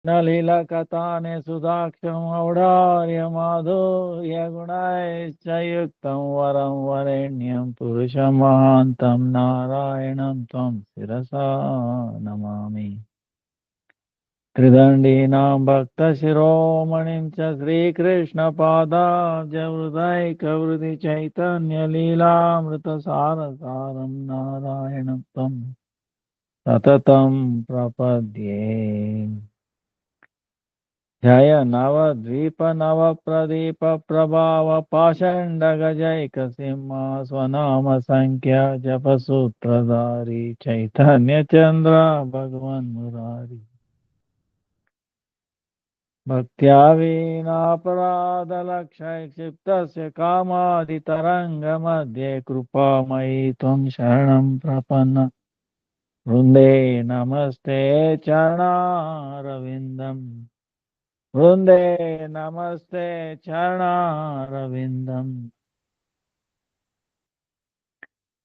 नलिलकताने सुदाक्षम् औदार्यमाधुर्यगुणैश्च युक्तं वरं वरेण्यं पुरुषं महान्तं नारायणं त्वं शिरसा नमामि। त्रिदण्डीनां भक्तशिरोमणिं च श्रीकृष्णपादाब्जहृदैकहृदि चैतन्यलीलामृतसारसारं नारायणं त्वं सततं प्रपद्ये। जय नवद्वीप नवप्रदीप प्रभाव पाषण्डगजैक सिंह स्वनाम संख्या जपसूत्रधारी चैतन्य चंद्र भगवन् मुरारी। भक्त्या विनापराधलक्षय क्षिप्तस्य कामादितरङ्गमध्ये कृपामयि त्वं शरणं प्रपन्न वृन्दे नमस्ते चरणारविन्दम् वृन्दे नमस्ते चरणारविन्दम्।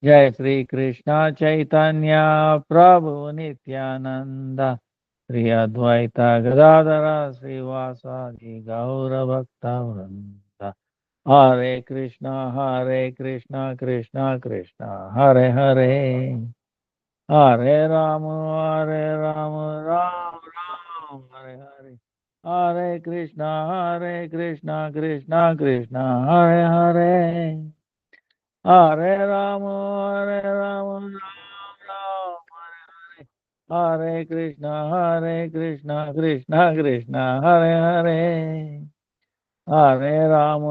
जय श्री कृष्ण चैतन्य प्रभु नित्यानंद श्री अद्वैत गदाधर श्रीवासादि गौर भक्त वृंद। हरे कृष्ण कृष्ण कृष्ण हरे हरे हरे राम राम राम हरे हरे। हरे कृष्ण कृष्ण कृष्ण हरे हरे हरे राम राम हरे हरे। हरे Krishna Krishna Krishna Hare Hare Hare Ram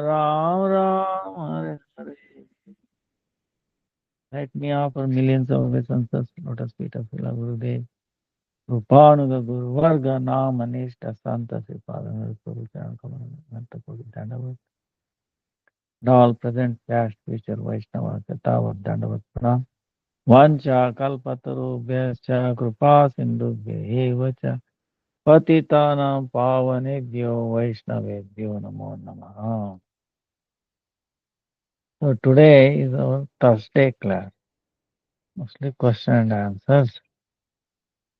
Ram Hare Hare. Let me offer millions of obeisances, lotus feet of Srila Gurudev, Rupanuga Guru Varga Nam Anishta Santa Sripada Guru Charan Kamala Nanta Guru Dandavat. And all present, past, future, Vaishnava, Chatavat, Dandavat Pranam. Vancha kalpatarubhyascha kripa sindhubhya cha patitanam pavanebhyo vaishnavebhyo namo namaha. So today is our Thursday class, mostly question and answers.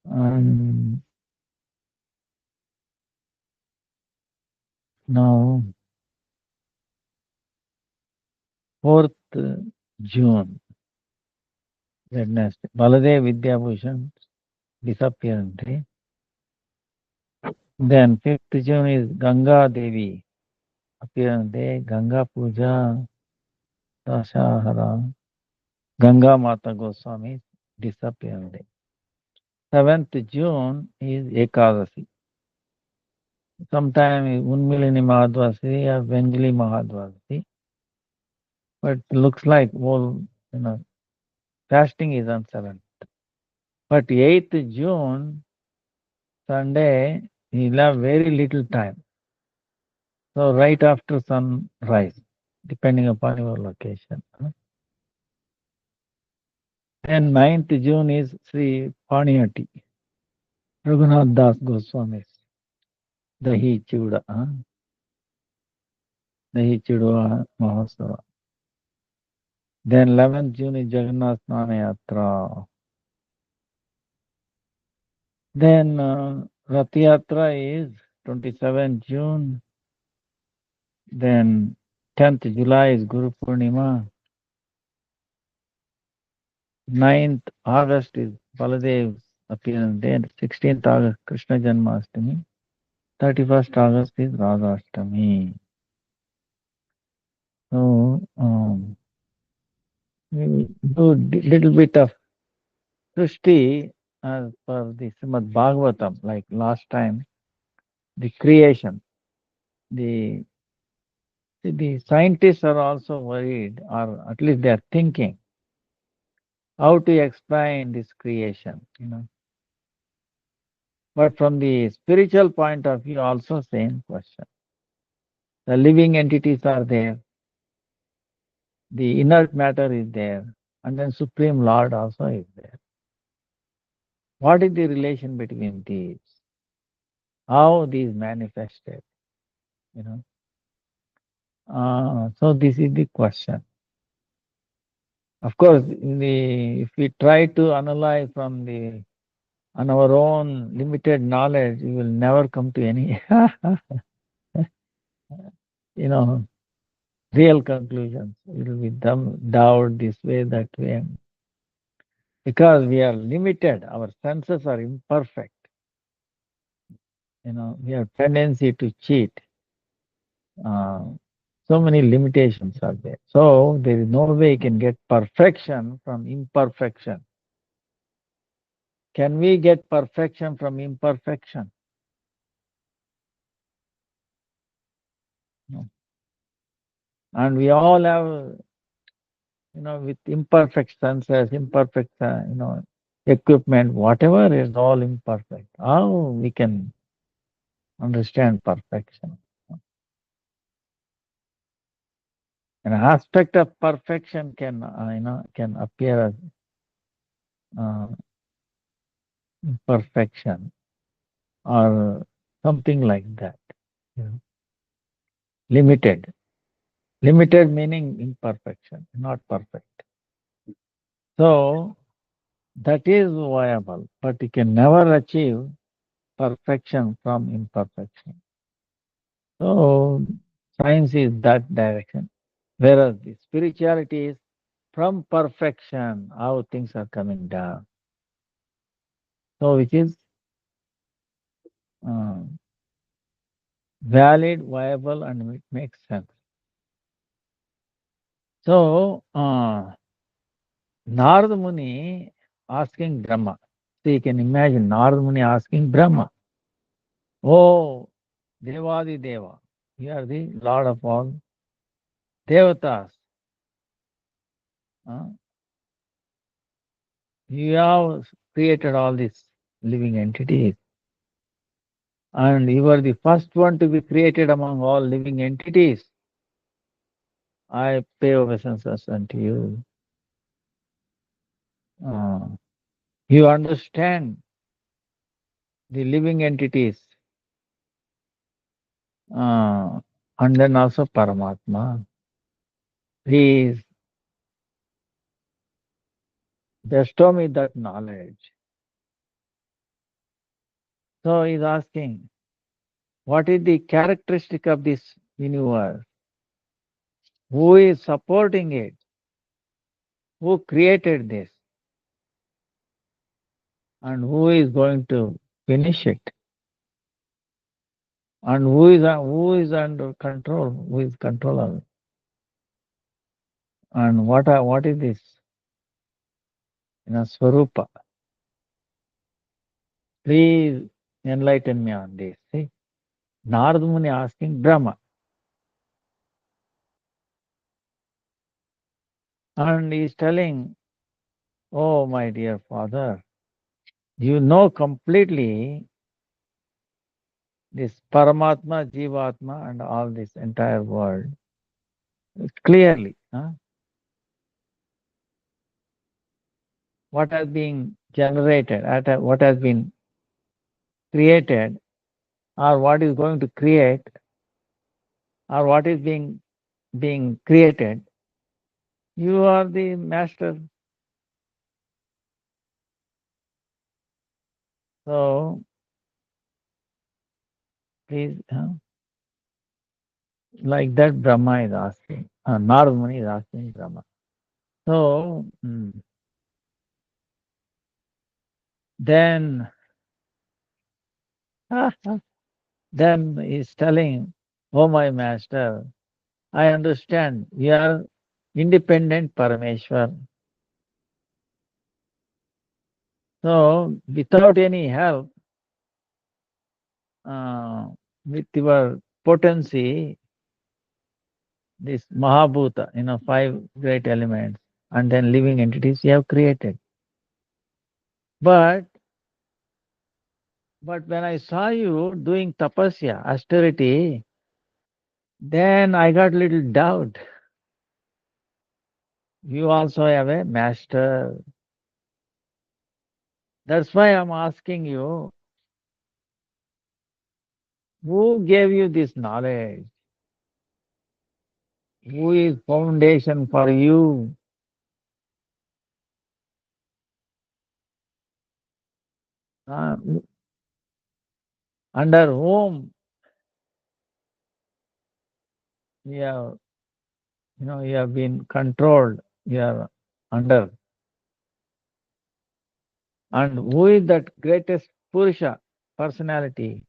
And now 4th June, Wednesday, Baladev Vidyabhushan disappearance day. Then 5th June is Ganga Devi appearance day, Ganga Puja, Dashahara, Ganga Mata Goswami disappearance day. 7th June is Ekadasi. Sometime Unmilini Mahadvasi or Venjali Mahadvasi. But looks like fasting is on 7th. But 8th June, Sunday, he'll have very little time. So right after sunrise, depending upon your location. And 9th June is Sri Paniyati, Raghunath Das Goswami, Dahi Chuda, Dahi Chuda Mahasava. Then 11th June is Jagannath Snana Yatra. Then Rath Yatra is 27th June. Then 10th July is Guru Purnima. 9th August is Baladev's appearance day. 16th August Krishna Janmashtami. 31st August is Radhashtami. So we will do little bit of Srishti as per the Srimad Bhagavatam, like last time, the creation. The scientists are also worried, or at least they are thinking, how to explain this creation. But from the spiritual point of view, also same question. The living entities are there, the inert matter is there, and then Supreme Lord also is there. What is the relation between these? How these manifested? You know. So this is the question. Of course, if we try to analyze from the On our own limited knowledge, we will never come to any, you know, real conclusions. It will be doubt this way, that way, because we are limited. Our senses are imperfect. We have tendency to cheat. Uh, so many limitations are there. So there is no way you can get perfection from imperfection. Can we get perfection from imperfection? No. And we all have, with imperfect senses, imperfect, equipment, whatever is all imperfect. How we can understand perfection? An aspect of perfection can, can appear as uh, imperfection or something like that. Yeah. Limited. Limited meaning imperfection, not perfect. So that is viable, but you can never achieve perfection from imperfection. So science is that direction, whereas the spirituality is from perfection, how things are coming down. So which is uh, valid, viable, and it makes sense. So Narada Muni asking Brahma. So you can imagine Narada Muni asking Brahma, "Oh, Devadi Deva, you are the Lord of all Devatas. uh, you have created all these living entities, and you are the first one to be created among all living entities. I pay obeisance unto you. Uh, you understand the living entities, and then also Paramatma. Please bestow me that knowledge." So he's asking, what is the characteristic of this universe? Who is supporting it? Who created this? And who is going to finish it? And who is under control? Who is control of it? And what is this? Swarupa. Please enlighten me on this. See, Narada Muni asking Brahma, and he is telling, "Oh, my dear father, you know completely this Paramatma, Jivatma, and all this entire world clearly. What has been generated, what has been created, or what is going to create, or what is being created. You are the master. So please, like that Brahma is asking, Narada Muni is asking Brahma. So then, then he's telling, "Oh my master, I understand you are independent Parameshwar. So without any help, uh, with your potency, this Mahabhuta, five great elements, and then living entities you have created. But when I saw you doing tapasya, austerity, then I got little doubt. You also have a master. That's why I'm asking you, who gave you this knowledge? Who is foundation for you? uh, under whom you have, you have been controlled, you are under. And who is that greatest Purusha personality?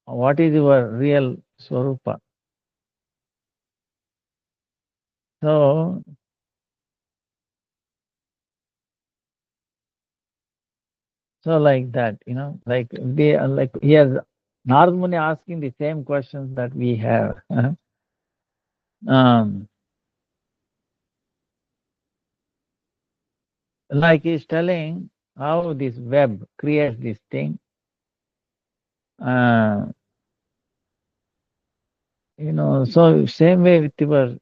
What is your real Swarupa? So, so like that, like they like yes, Narad Muni asking the same questions that we have. um, like he's telling how this web creates this thing. Uh, so same way with your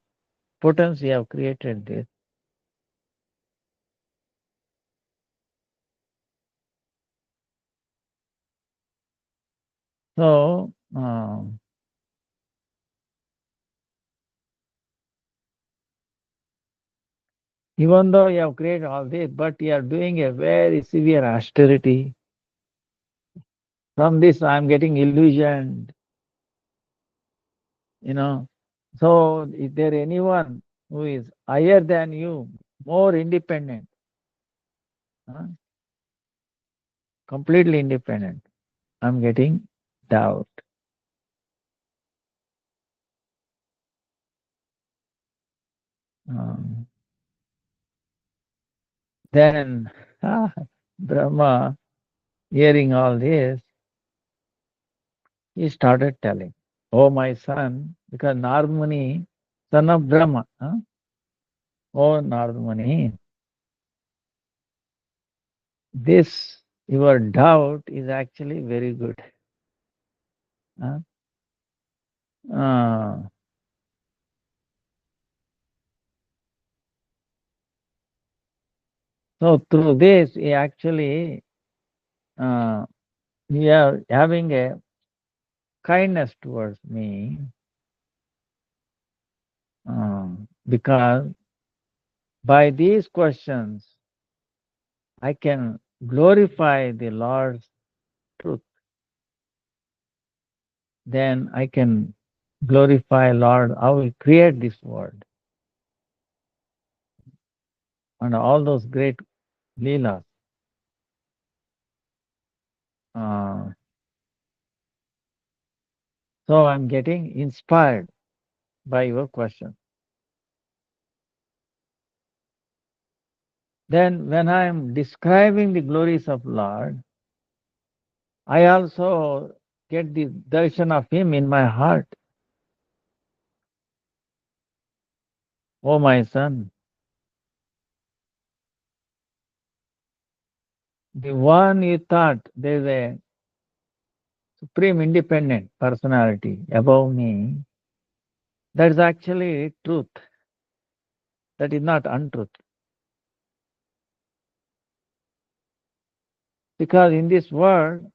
potency, you have created this. So, even though you have created all this, but you are doing a very severe austerity. From this, I am getting illusioned, you know. So, is there anyone who is higher than you, more independent, huh? Completely independent? I'm getting doubt. Um, then Brahma, hearing all this, he started telling, "Oh, my son," because Narmuni, son of Brahma, huh? "Oh, Narmuni, this your doubt is actually very good. Huh? Uh, so through this, he actually uh, we are having a kindness towards me because by these questions I can glorify the Lord's truth. Then I can glorify Lord how He create this world and all those great leelas. Uh, so I'm getting inspired by your question. Then when I am describing the glories of Lord, I also get the darshan of Him in my heart. Oh my son, the one you thought there's a supreme independent personality above me, that's actually truth. That is not untruth. Because in this world,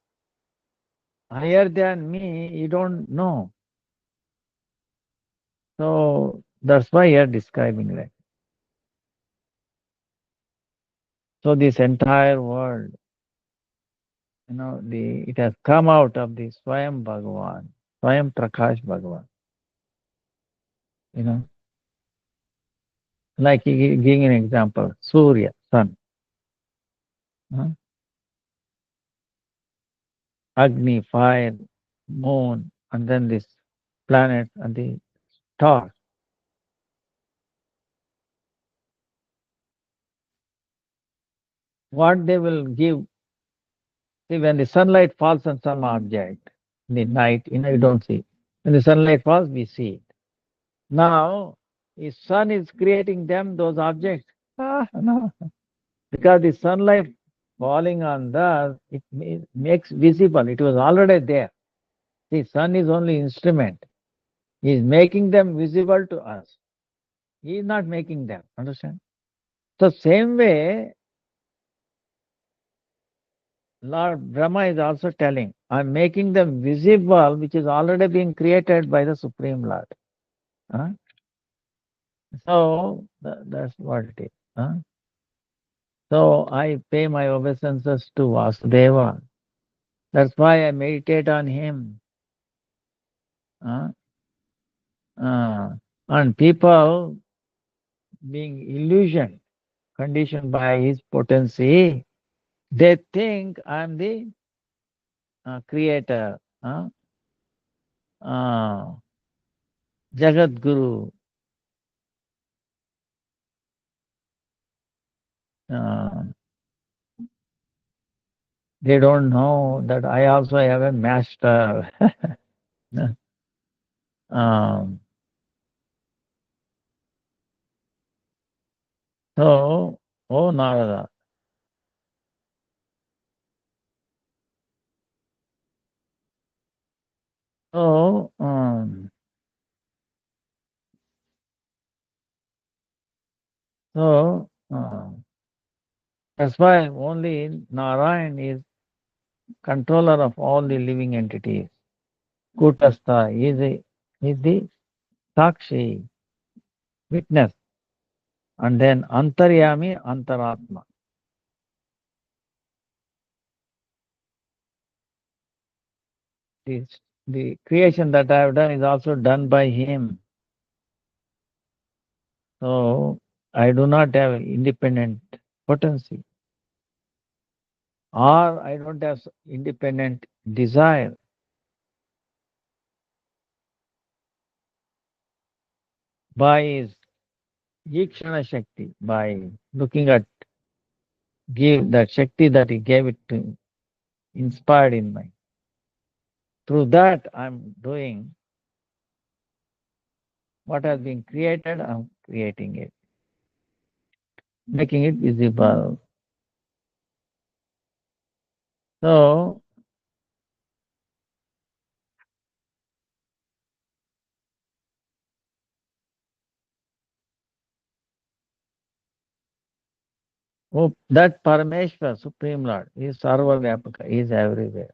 higher than me, you don't know. So that's why you're describing that. So this entire world, it has come out of the Swayam Bhagavan, Swayam Prakash Bhagavan. You know, like giving an example, Surya, sun, huh? Agni, fire, moon, and then this planet and the stars. What they will give, see, when the sunlight falls on some object in the night, you don't see. When the sunlight falls, we see it. Now, the sun is creating them, those objects. No. Because the sunlight falling on us, it makes visible. It was already there. The sun is only instrument. He is making them visible to us. He is not making them. Understand? So same way, Lord Brahma is also telling, I'm making them visible, which is already being created by the Supreme Lord. Huh? So that's what it is. Huh? So I pay my obeisances to Vasudeva. That's why I meditate on him. Uh, and people being illusioned, conditioned by his potency, they think I'm the creator, uh, Jagat Guru. Uh, they don't know that I also have a master. um, so, oh Narada, so, that's why only Narayan is controller of all the living entities. Kutastha is the Sakshi, witness, and then Antaryami, Antaratma. This, the creation that I have done is also done by him. So I do not have independent potency, or I don't have independent desire. By his Yikshana Shakti, by looking at give that Shakti that he gave it to inspired in me. Through that I'm doing what has been created, I'm creating it, making it visible. So that Parameshwar, Supreme Lord, is Sarva Vyapaka, he is everywhere.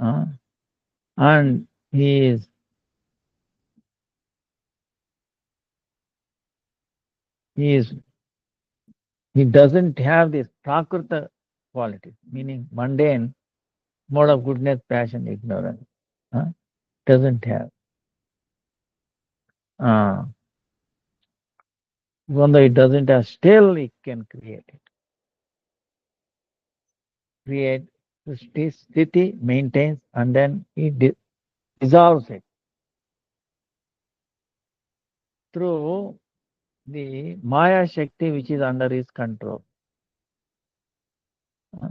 Uh, and he is he is he doesn't have this prakrita quality, meaning mundane mode of goodness, passion, ignorance. Uh, doesn't have. Uh, Even though it doesn't have, still it can create it. Create sthiti, maintains, and then it dissolves it through the Maya Shakti which is under his control. Uh,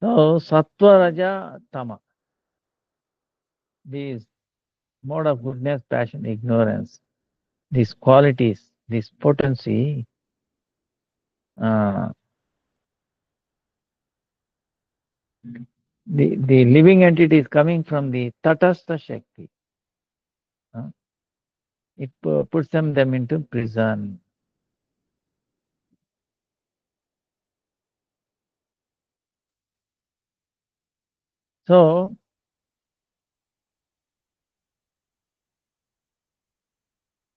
So Sattva, Raja, Tama, these mode of goodness, passion, ignorance, these qualities, this potency, uh, the living entity is coming from the Tatastha Shakti. Uh, it puts them into prison. So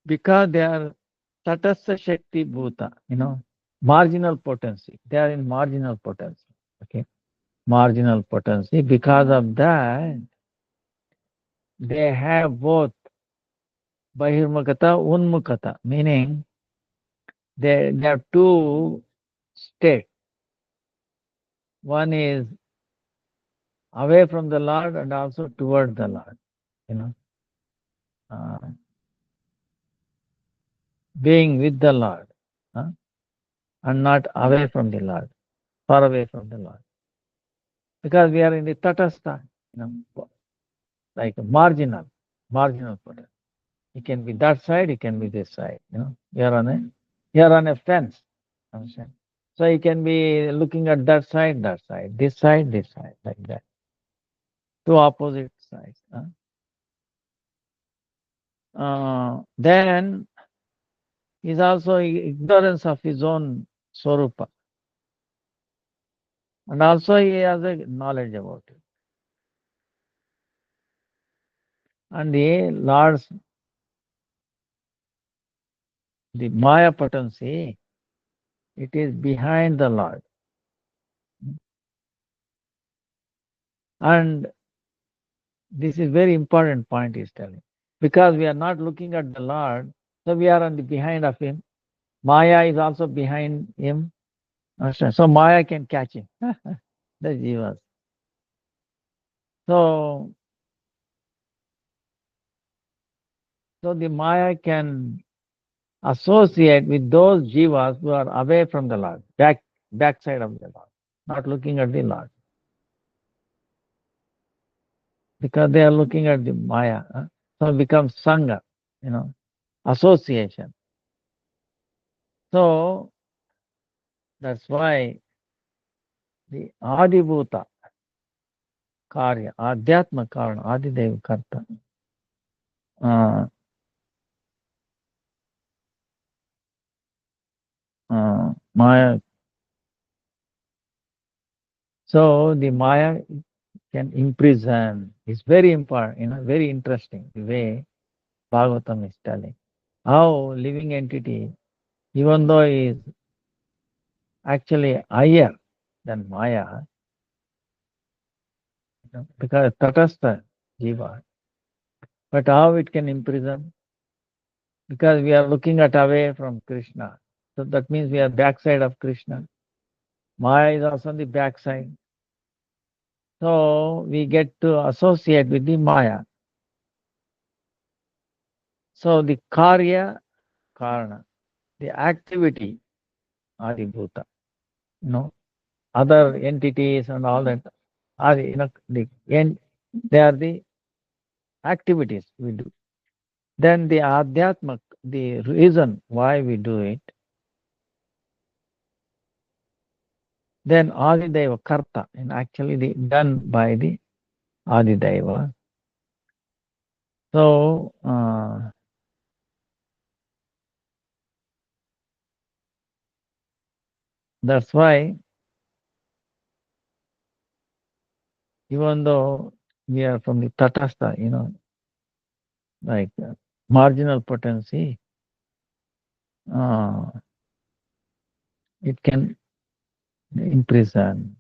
because they are Tatastha Shakti Bhuta, marginal potency. They are in marginal potency. Okay. Marginal potency. Because of that, they have both Bahirmukata, Unmukata, meaning they have two states. One is away from the Lord and also toward the Lord. You know, uh, being with the Lord, and not away from the Lord, far away from the Lord. Because we are in the Tatastha, like marginal product. It can be that side, it can be this side. You're on a fence. Understand? So you can be looking at that side, this side, like that. Two opposite sides. Then is also ignorance of his own Swarupa. And also he has a knowledge about it. And the Lord's, the Maya potency It is behind the Lord. And this is very important point he's telling. Because we are not looking at the Lord, so we are on the behind of him. Maya is also behind him. Understand? So Maya can catch him. The jivas. So the Maya can associate with those jivas who are away from the Lord, backside of the Lord, not looking at the Lord. Because they are looking at the Maya. So it becomes Sangha, association. So that's why the Adibhuta Karya, Adhyatma Karana, Adideva Karta, Maya. So the Maya can imprison. It's very important, very interesting the way Bhagavatam is telling. How living entity, even though is actually higher than Maya, because Tatastha Jiva, but how it can imprison? Because we are looking at away from Krishna. So that means we are backside of Krishna. Maya is also on the backside. So we get to associate with the Maya. So the Karya Karana, the activity Adibhuta, other entities and all that are, they are the activities we do. Then the Adhyatmak, the reason why we do it, then Adideva Karta, and actually done by the Adideva. So, that's why, even though we are from the Tatastha, like marginal potency, uh, it can imprison.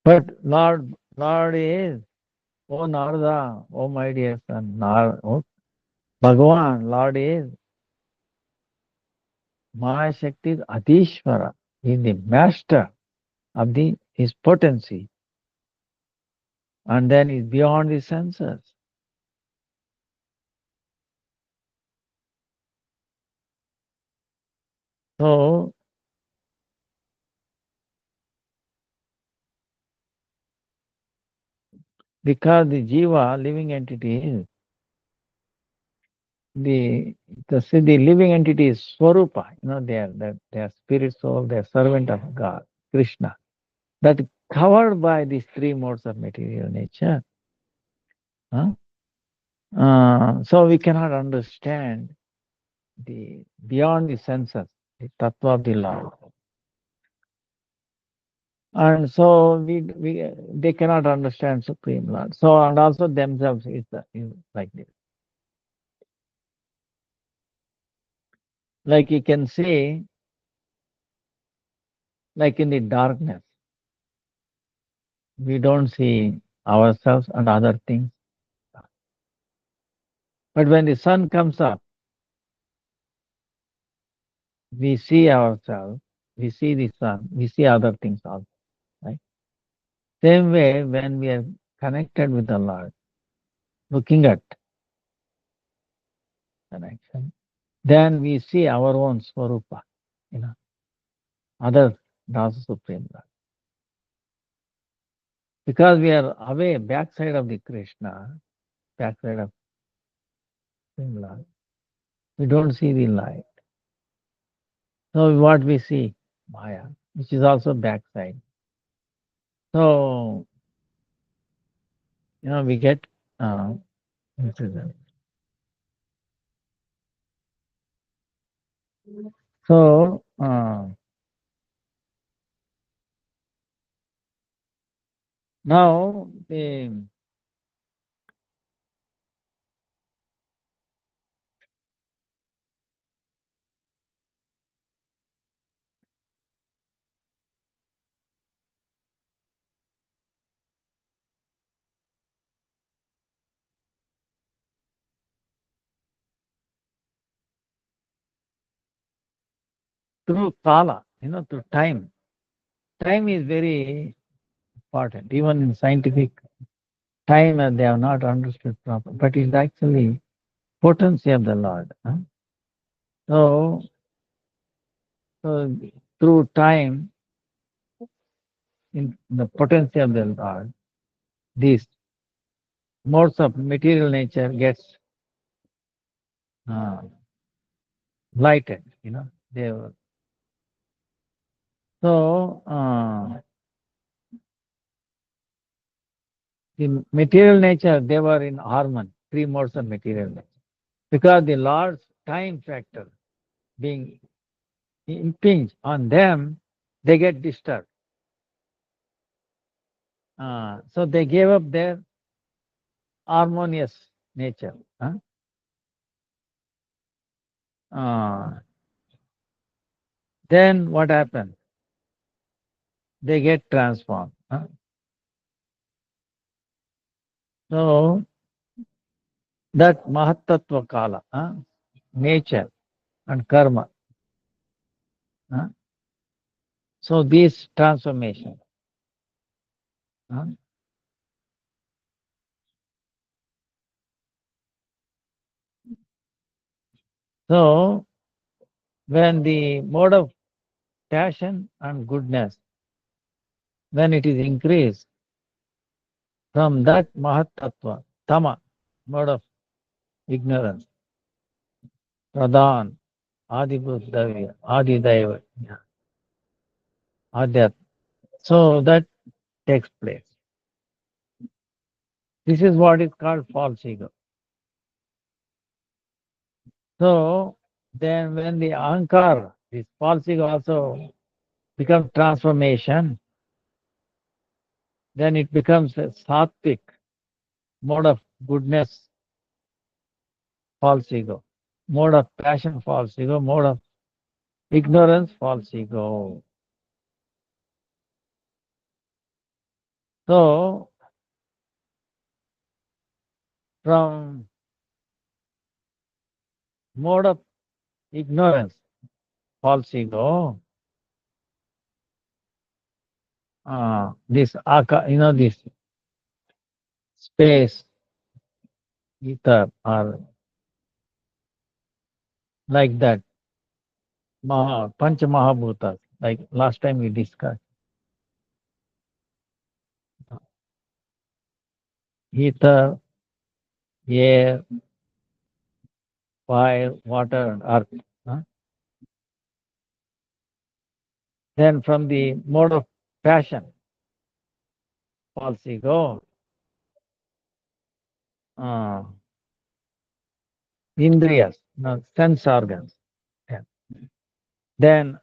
But Lord is, oh Narada, oh my dear son, oh Bhagavan, Lord is, Mahashakti is Adishvara, is the master of his potency, and then is beyond the senses. So, because the jiva, living entity, is the living entity is Swarupa, they are spirit soul, they are servant of God, Krishna, that covered by these three modes of material nature. So we cannot understand the beyond the senses, the tattva of the Lord. And so they cannot understand Supreme Lord. So, and also themselves is like this. Like you can see, like in the darkness, we don't see ourselves and other things. But when the sun comes up, we see ourselves, we see the sun, we see other things also. Right? Same way, when we are connected with the Lord, looking at connection, then we see our own Swarupa, other also Supreme Lord. Because we are away, backside of the Krishna, backside of Supreme Lord, we don't see the light. So what we see? Maya, which is also backside. So, we get incident. So, now through kala, through time. Time is very important. Even in scientific time, they have not understood properly. But it's actually potency of the Lord. Huh? So, so through time, in the potency of the Lord, these modes of material nature gets uh, lighted. They were, so the material nature, they were in harmony. Three modes of material nature, because the Lord's time factor being impinged on them, they get disturbed. So they gave up their harmonious nature. Uh, then what happens? They get transformed. So that Mahatattva Kala, nature and karma. So this transformation. So when the mode of passion and goodness, when it is increased from that Mahatattva, Tama, mode of ignorance, Pradhan, Adibhuddhavya, Adidaiva, Adhyat. So that takes place. This is what is called false ego. So then when the ankar, this false ego also becomes transformation, then it becomes a sattvic mode of goodness, false ego, mode of passion, false ego, mode of ignorance, false ego. So from mode of ignorance, false ego, this this space, ether, or like that, Pancha Mahabhutas, like last time we discussed, ether, air, fire, water, and earth. Then from the mode of passion, false ego, uh, indriyas, sense organs. Yeah. Then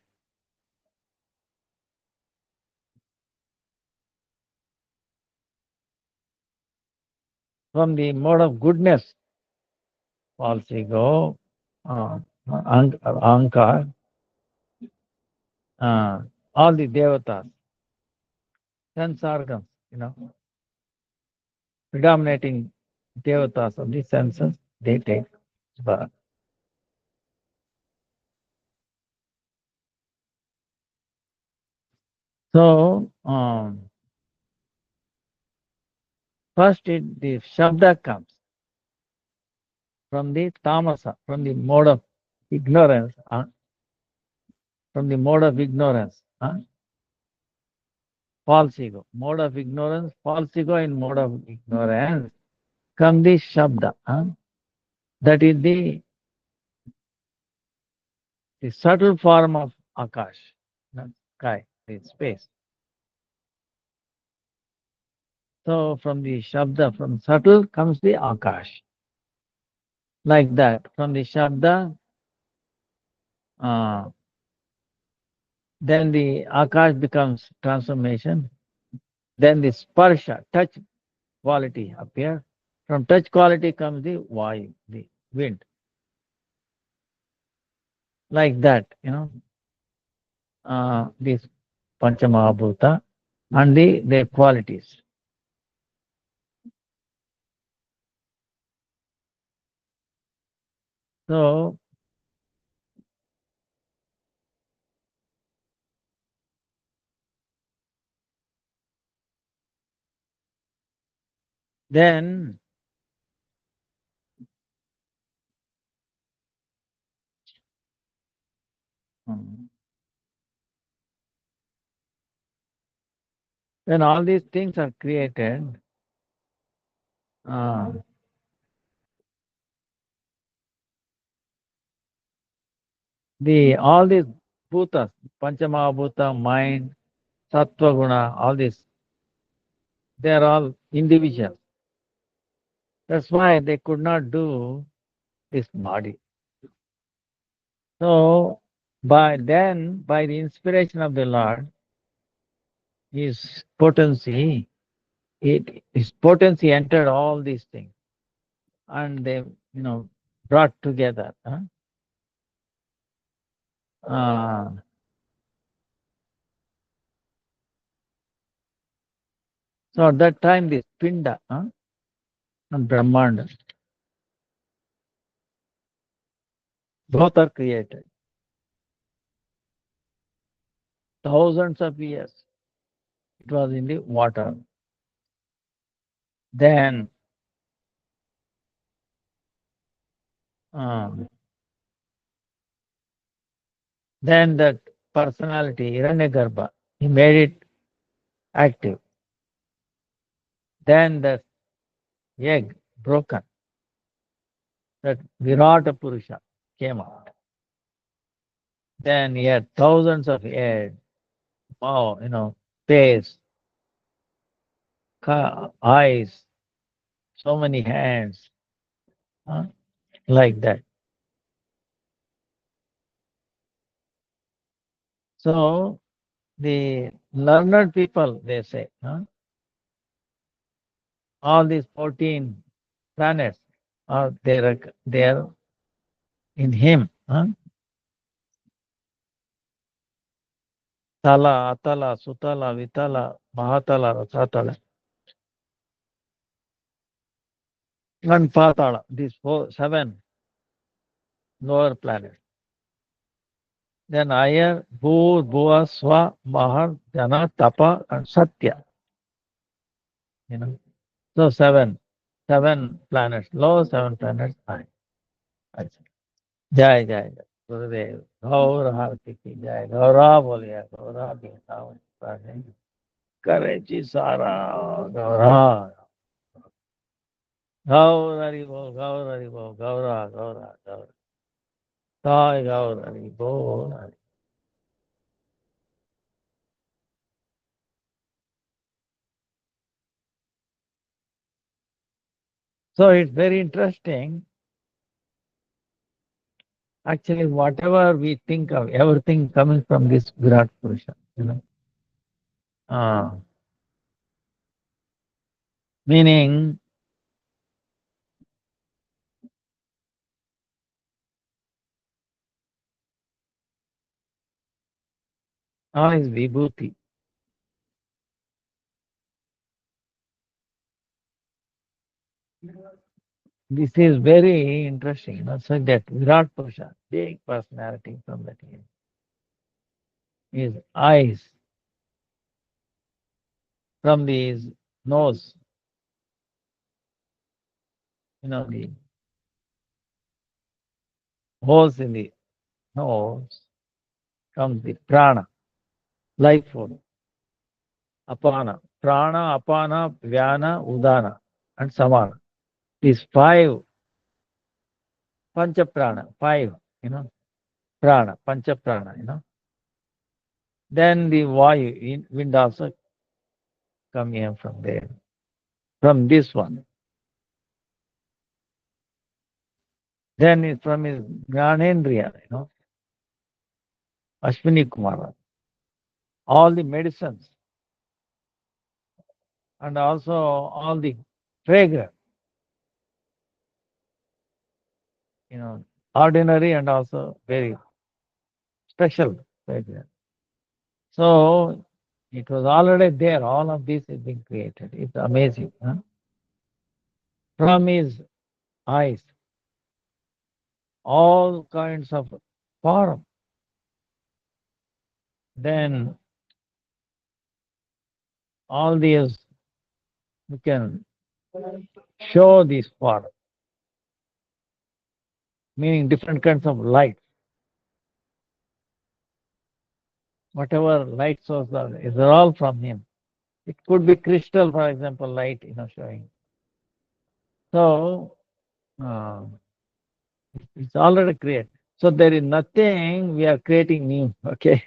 from the mode of goodness, false ego, ankar, all the devatas, sense organs, predominating devatas of the senses, they take birth. So, first the Shabda comes from the tamasa, from the mode of ignorance, from the mode of ignorance, false ego, mode of ignorance, false ego in mode of ignorance, come the Shabda. That is the subtle form of Akash, not sky, the space. So from the Shabda, from subtle comes the Akash. Like that, from the Shabda, uh, then the Akash becomes transformation. Then the Sparsha, touch quality appears. From touch quality comes the Vayu, the wind. Like that, this Panchamahabhuta and their qualities. So Then mm, when all these things are created, uh, the all these bhutas, Panchamahabhuta, mind, Sattva Guna, all this, they are all individual. That's why they could not do this body. So by the inspiration of the Lord, His potency, His potency entered all these things, and they, brought together. Huh? Uh, so at that time, this Pinda and Brahmanda, both are created. Thousands of years, it was in the water. Then, um, then that personality, Hiranyagarbha, he made it active. Then the egg broken, that Virata Purusha came out. Then he had thousands of heads, wow, face, eyes, so many hands, huh? Like that. So the learned people, they say, all these 14 planets are there in him. Tala, Atala, Sutala, Vitala, Mahatala, Rasatala, and Patala, these seven lower planets. Then higher Bhur, Bhuva, Swa, Mahar, Jana, Tapa, and Satya. You know. So seven planets, low, seven planets high. अच्छा. जय जय जय गुरुदेव गौर हारती की जय गौरा बोलिए गौरा वृंदावन करे जी सारा गौरा गौर हरि बोल गौर हरि बोल गौरा गौरा गौर साई गौर हरि बोल Hari. So it's very interesting. Actually, whatever we think of, everything coming from this Virat Purusha, Uh, meaning, all is vibhuti. This is very interesting. So that Virat Purusha, big personality from that age, his eyes, from his nose, the holes in the nose comes the prana, life force, apana, prana, apana, vyana, udana, and samana. These five pancha prana, five, prana, pancha prana. Then the vayu, wind also come here from there, from this one. Then from his Jnanendriya, Ashwini Kumara, all the medicines and also all the fragrance, ordinary and also very special fragrance. So it was already there. All of this is being created. It's amazing. From his eyes, all kinds of form. Then all these, you can show this form, meaning different kinds of light. Whatever light source are, is all from him. It could be crystal, for example, light, showing. So it's already created. So there is nothing we are creating new. Okay,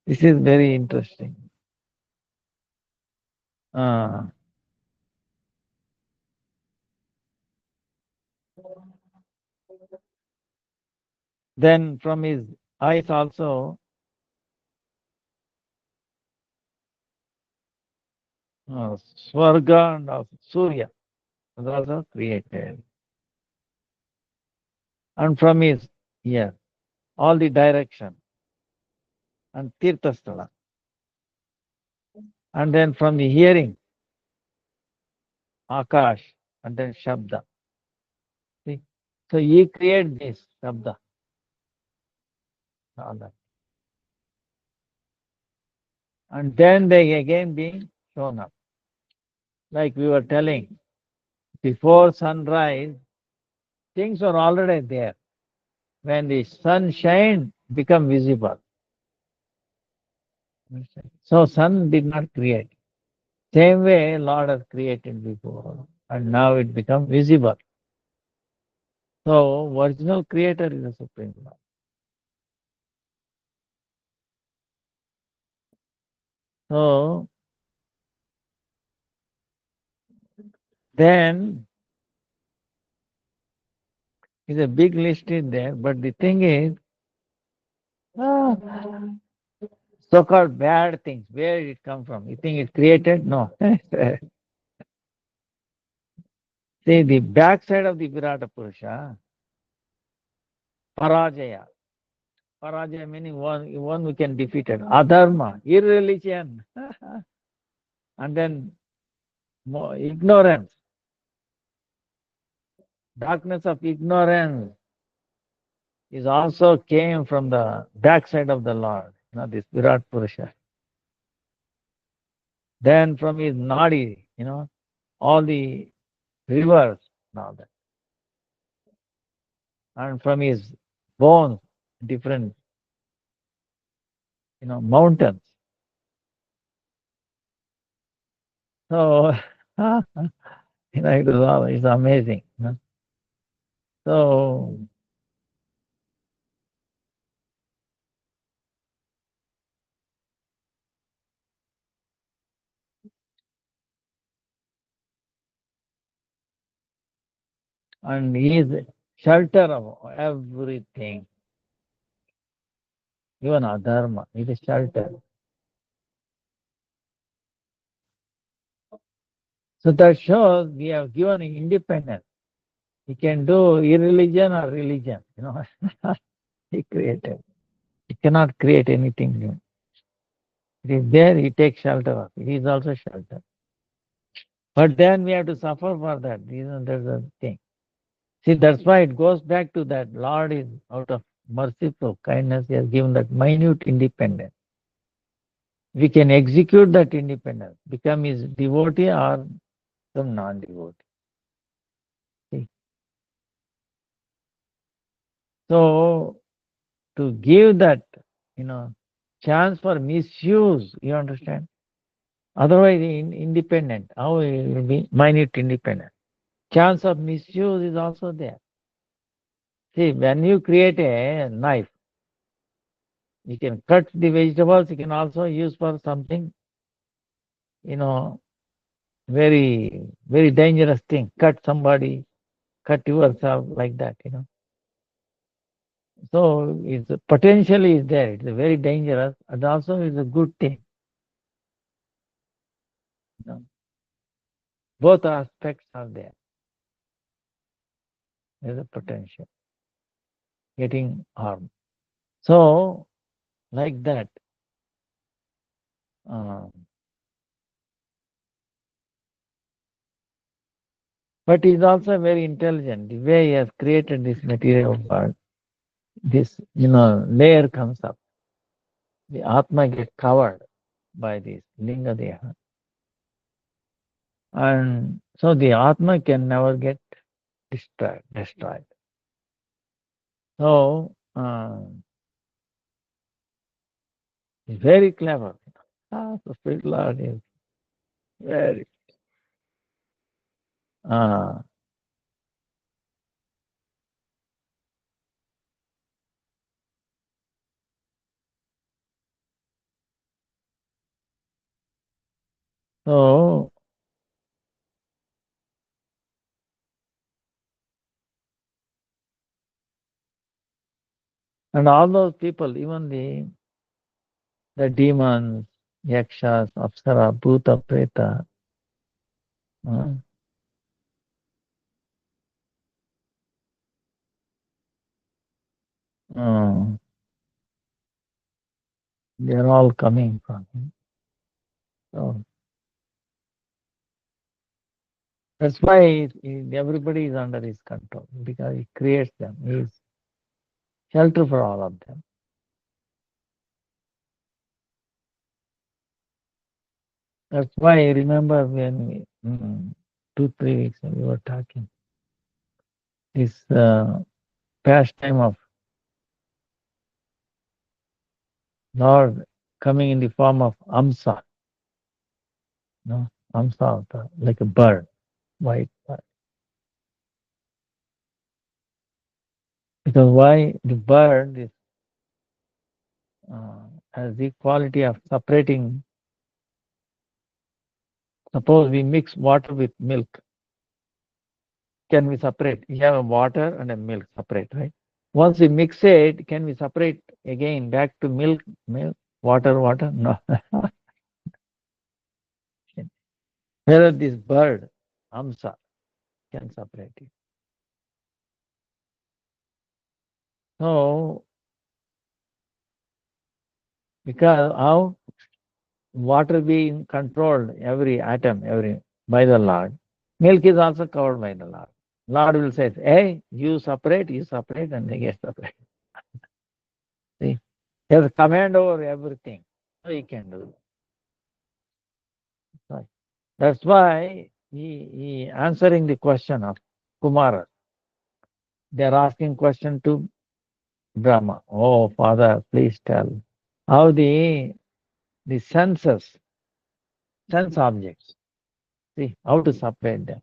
this is very interesting. Uh, then from his eyes also, Swarga and also Surya was also created. And from his, yeah, all the direction and Tirthasthala. And then from the hearing, Akash, and then Shabda. See? So he created this Shabda. All that. And then they again being shown up. Like we were telling, before sunrise, things were already there. When the sun shined, become visible. So sun did not create. Same way Lord has created before, and now it become visible. So original creator is the Supreme Lord. So then is a big list in there, but the thing is, ah, so-called bad things, where did it come from? You think it created? No. See, the backside of the Virata Purusha, Parajaya. Parajaya meaning one we can defeat it. Adharma, irreligion. And then ignorance, darkness of ignorance is also came from the backside of the Lord, this Virat Purusha. Then from his nadi, all the rivers and all that. And from his bones, different, mountains. So, it's amazing. So, and he is shelter of everything, even adharma, he is shelter. So that shows we have given independence. He can do irreligion or religion. He created. He cannot create anything new. It is there, he takes shelter of it. He is also shelter. But then we have to suffer for that. That's the thing. See, that's why it goes back to that Lord is out of merciful kindness, he has given that minute independence. We can execute that independence, become his devotee or some non-devotee. See? So to give that, chance for misuse, you understand? Otherwise, independent, how it will be minute independent. Chance of misuse is also there. See, when you create a knife, you can cut the vegetables, you can also use for something, you know, very, very dangerous thing. Cut somebody, cut yourself like that. So it's potentially is there. It's very dangerous, and also it's a good thing. You know. Both aspects are there. There's a potential getting harmed. So like that. Um, but he's also very intelligent. The way he has created this material world, this layer comes up. The Atma gets covered by this Linga Deha. And so the Atma can never get destroyed. So, he's very clever. The Spirit Lord is very, uh, so, and all those people, even the demons, yakshas, apsara, bhuta, preta, uh, uh, they are all coming from him. So that's why everybody is under his control because he creates them. He is shelter for all of them. That's why I remember when 2, 3 weeks ago we were talking this pastime of Lord coming in the form of Amsa, no, Amsa, like a bird, white bird. Because why the bird is, has the quality of separating. Suppose we mix water with milk, can we separate? You have a water and a milk separate, right? Once we mix it, can we separate again back to milk, water? No. Whether this bird, Amsa, can separate it. So, because how water being controlled every atom, every by the Lord, milk is also covered by the Lord. Lord will say, hey, you separate, and they get separate. See, he has command over everything. So he can do that. That's why he answering the question of Kumara. They are asking question to Brahma. Oh, Father, please tell how the sense objects, see, how to separate them.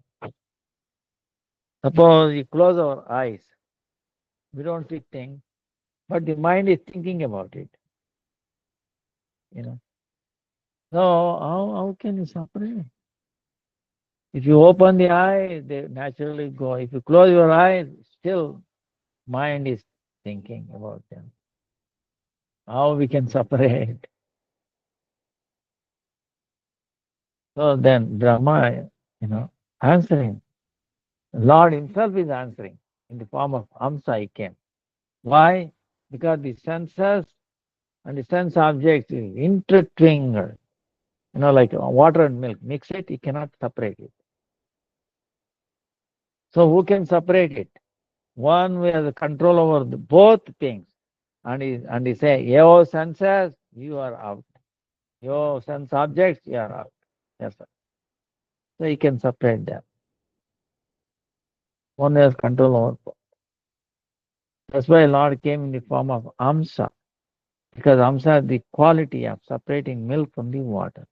Suppose you close our eyes, we don't see things, but the mind is thinking about it, you know. So how can you separate? If you open the eye, they naturally go. If you close your eyes, still mind is thinking about them. How we can separate? So then Brahma, answering. Lord himself is answering in the form of Amsa he came. Why? Because the senses and the sense objects is intertwined. Like water and milk. Mix it, you cannot separate it. So who can separate it? One who has control over both things. And he say, your senses, you are out. Your sense objects, you are out. Yes, sir. So he can separate them. One has control over both. That's why Lord came in the form of Amsa. Because Amsa has the quality of separating milk from the water.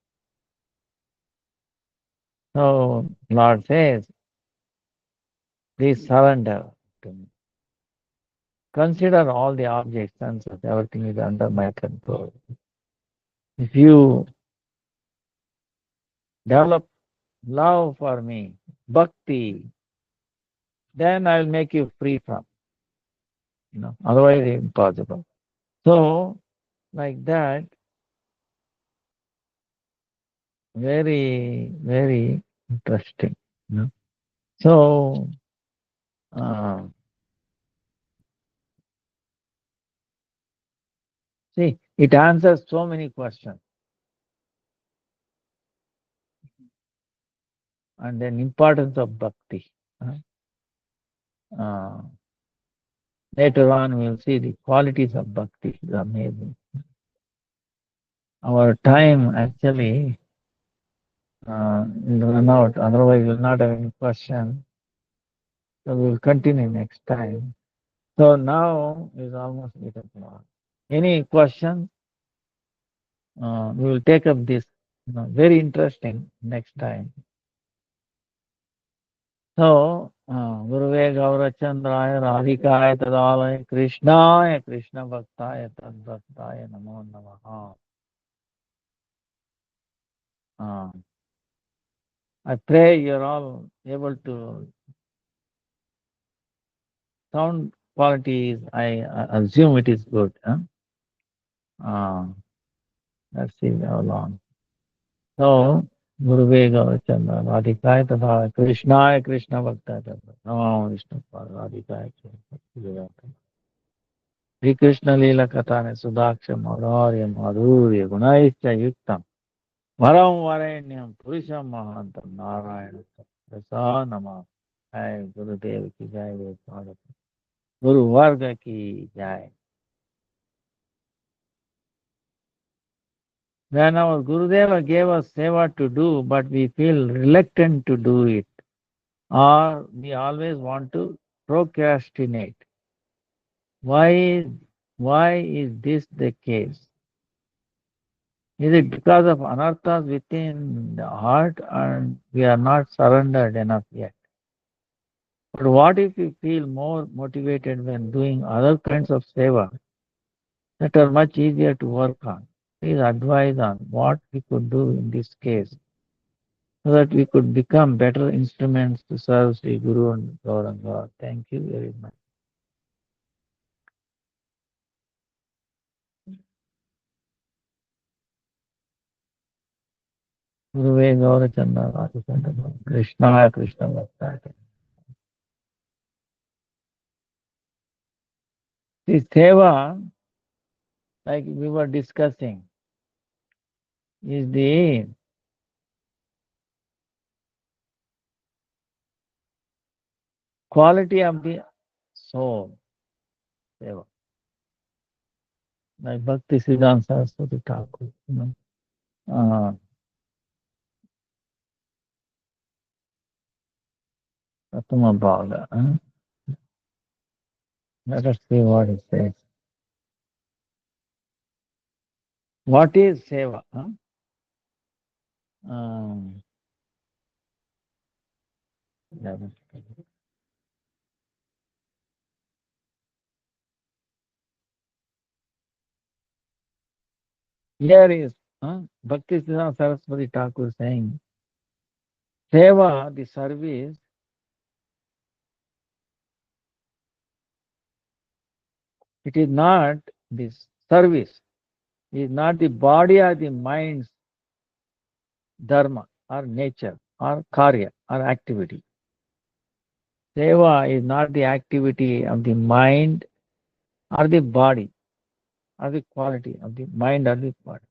So Lord says, please surrender to me. Consider all the objects, senses, everything is under my control. If you develop love for me, bhakti, then I'll make you free from, otherwise it's impossible. So, like that, very, very interesting. So, uh, see, it answers so many questions. And then importance of bhakti. Uh, Later on, we'll see the qualities of bhakti. It's amazing. Our time actually We'll run out, otherwise we'll not have any question. So we'll continue next time. So now is almost 8 o'clock. Any question? We will take up this. Very interesting next time. So, Guruve Gaurachandraya Radhikaya Tadalaya Krishnaya Krishna Bhaktaya Tadbhaktaya Namo Namaha. Uh, I pray you're all able to sound quality is, I assume it is good. Huh? Uh, let's see how long. So, Guruve Gaurachandra Radhikaya Tadalaya Krishnaya Krishna Bhaktaya Tadbhaktaya Namo Vishnu Radhikaya Krishna. Shri Krishna लीला कथा ने सुदाक्ष मौर्य माधुर्य गुणैश्च युक्तम वरम वरेण्यम पुरुषम महांतम नारायण रसा नमः। जय गुरुदेव की जय, वेद गुरु वर्ग की जय। When our Gurudeva gave us seva to do, but we feel reluctant to do it, or we always want to procrastinate. Why is this the case? Is it because of anarthas within the heart and we are not surrendered enough yet? But what if we feel more motivated when doing other kinds of seva that are much easier to work on? Please advise on what we could do in this case so that we could become better instruments to serve Sri Guru and Gauranga. Thank you very much. Guruve Gaurachandra Radhikanda Krishna Krishna Bhaktaya. This seva, like we were discussing, is the quality of the soul. Seva. Like Bhakti Siddhanta Saraswati Thakur. Uh, Pratama Bhava. Let us see what it says. What is seva? Um, let us see. Here is Bhakti Siddhanta Saraswati Thakur saying, seva, the service, it is not this service, it is not the body or the mind's dharma or nature or karya or activity. Seva is not the activity of the mind or the body or the quality of the mind or the body.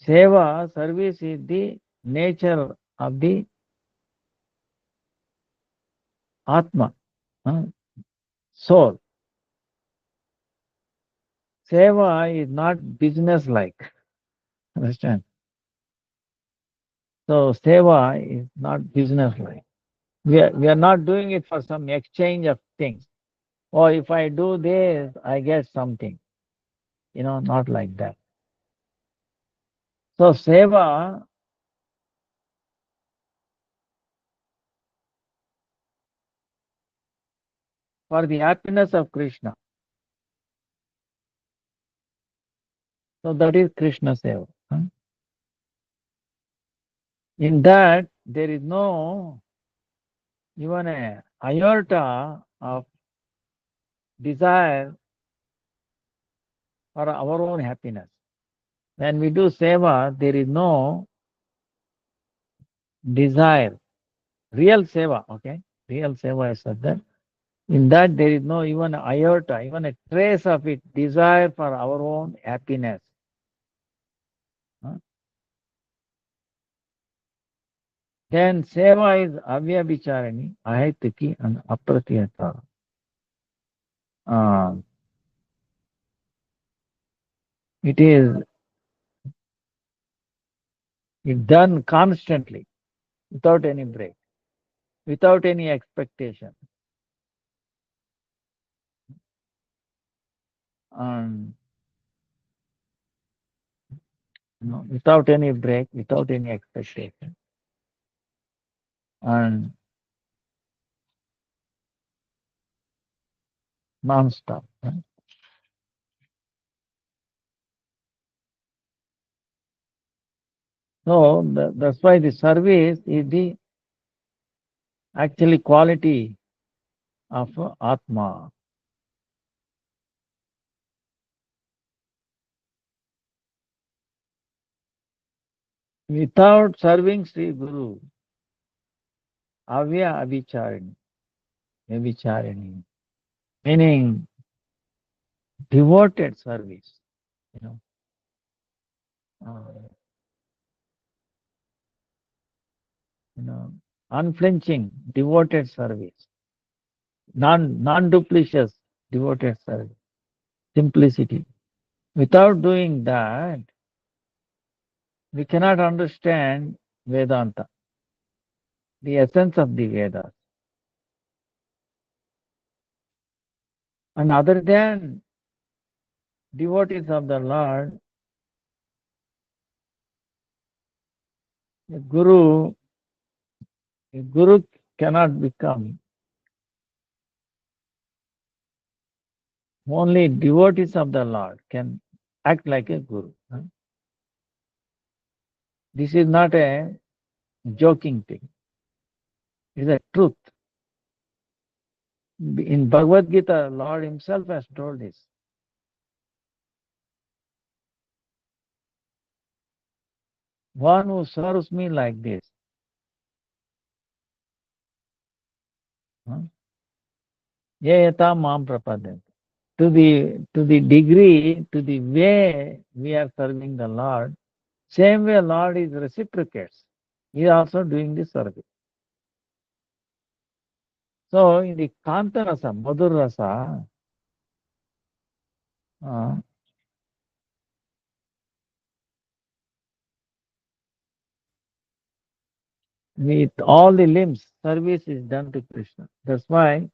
Seva, service is the nature of the Atma, soul. Seva is not business like. Understand? So, seva is not business like. We are not doing it for some exchange of things. Or if I do this, I get something. Not like that. So, seva, for the happiness of Krishna. So, that is Krishna seva. In that, there is no even a iota of desire for our own happiness. When we do seva, there is no desire. Real seva, okay? Real seva is said that. In that, there is no even iota, even a trace of it, desire for our own happiness. Then seva is avyabhicharani, ahaitiki, and apratiyata. It is If done constantly, without any break, without any expectation, and without any break, without any expectation, and non-stop. So that's why the service is the actually quality of Atma. Without serving Sri Guru, avya abhicharini, abhicharini, meaning devoted service, you know, uh, you know, unflinching, devoted service, non-duplicious, devoted service, simplicity. Without doing that, we cannot understand Vedanta, the essence of the Vedas. And other than devotees of the Lord, a guru cannot become. Only devotees of the Lord can act like a guru. This is not a joking thing. It is a truth. In Bhagavad Gita, Lord Himself has told this. One who serves me like this, yayata mam prapadanti. To the degree, to the way we are serving the Lord, same way Lord is reciprocates. He is also doing the service. So in the Kanta Rasa, Madhur Rasa, uh, with all the limbs, service is done to Krishna. That's why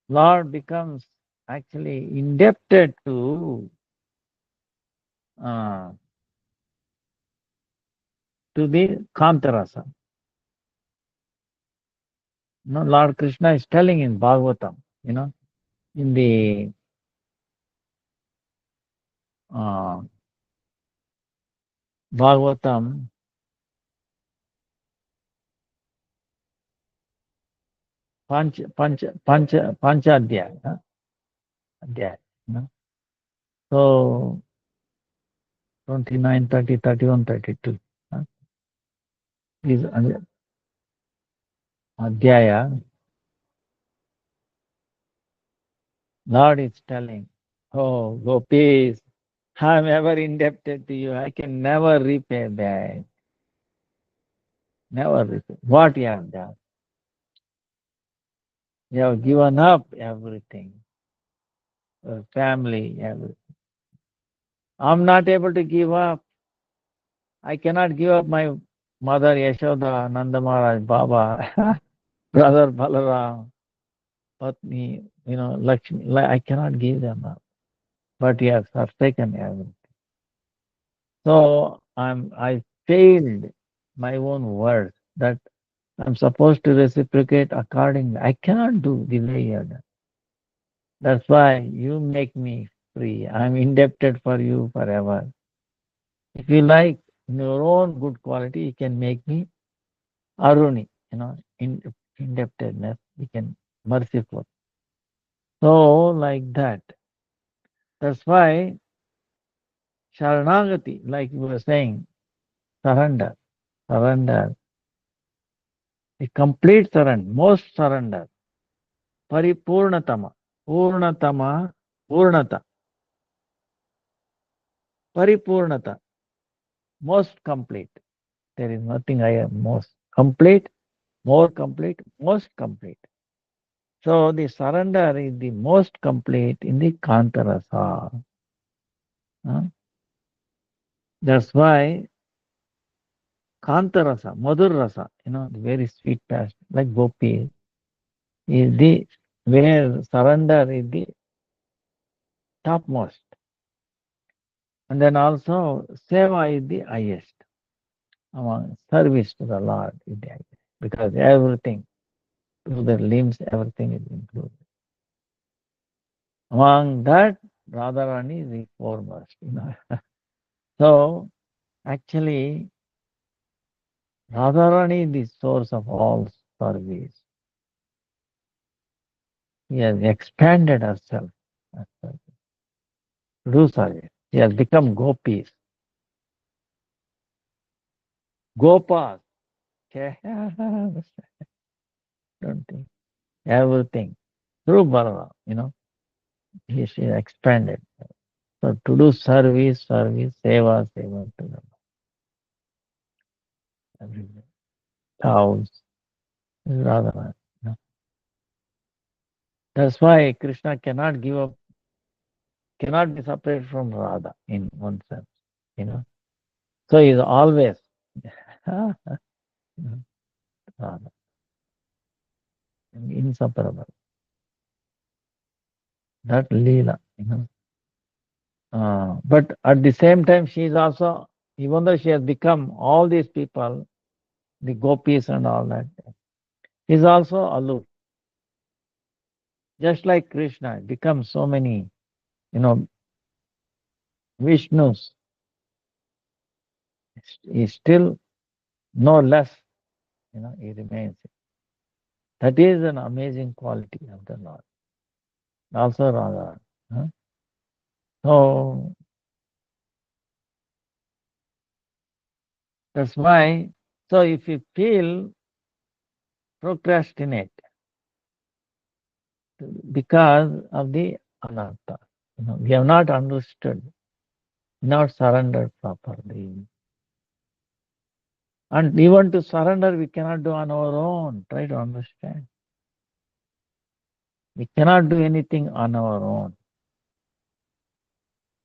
Lord becomes actually indebted uh, to the Kantarasa. No, Lord Krishna is telling in Bhagavatam, in the uh, Bhagavatam, Panchadhyaya, Adhyaya, So 29, 30, 31, 32 is Adhyaya. Lord is telling, oh, gopis, I'm ever indebted to you. I can never repay that. Never repay. What you have done? You have given up everything, your family, everything. I'm not able to give up. I cannot give up my mother Yashoda, Nanda Maharaj, Baba, brother Balaram, Patni, Lakshmi. I cannot give them up. But you have forsaken everything. So I failed my own words that I'm supposed to reciprocate accordingly. I cannot do the way you have done. That's why you make me free. I'm indebted for you forever. If you like, in your own good quality, you can make me Aruni, indebtedness, you can merciful. So like that. That's why Sharanagati, like you were saying, surrender, a complete surrender, most surrender, paripurnatama, purnatama, purnata, paripurnata, most complete. There is nothing higher, most complete, more complete, most complete. So the surrender is the most complete in the Kantarasa. Huh? That's why Kanta Rasa, Madhur Rasa, the very sweet past, like Gopi, is the where surrender is the topmost. And then also Seva is the highest. Among service to the Lord is the highest. Because everything, through the limbs, everything is included. Among that, Radharani is the foremost. So, actually, Radharani is the source of all service. She has expanded herself to do service. She has become gopis, gopas. Don't think everything through Balaram. She expanded. So to do service, seva to the everywhere. Cows, Radharani. That's why Krishna cannot give up, cannot be separated from Radha in one sense. So he's always Radha, inseparable. That Leela. But at the same time, she is also, even though she has become all these people, the gopis and all that, is also aloof. Just like Krishna becomes so many, you know, Vishnus, is still no less, he remains. That is an amazing quality of the Lord. Also Radha. Huh? So that's why, so if you feel procrastinate because of the anartha, we have not understood, not surrendered properly. And even to surrender, we cannot do on our own. Try to understand. We cannot do anything on our own.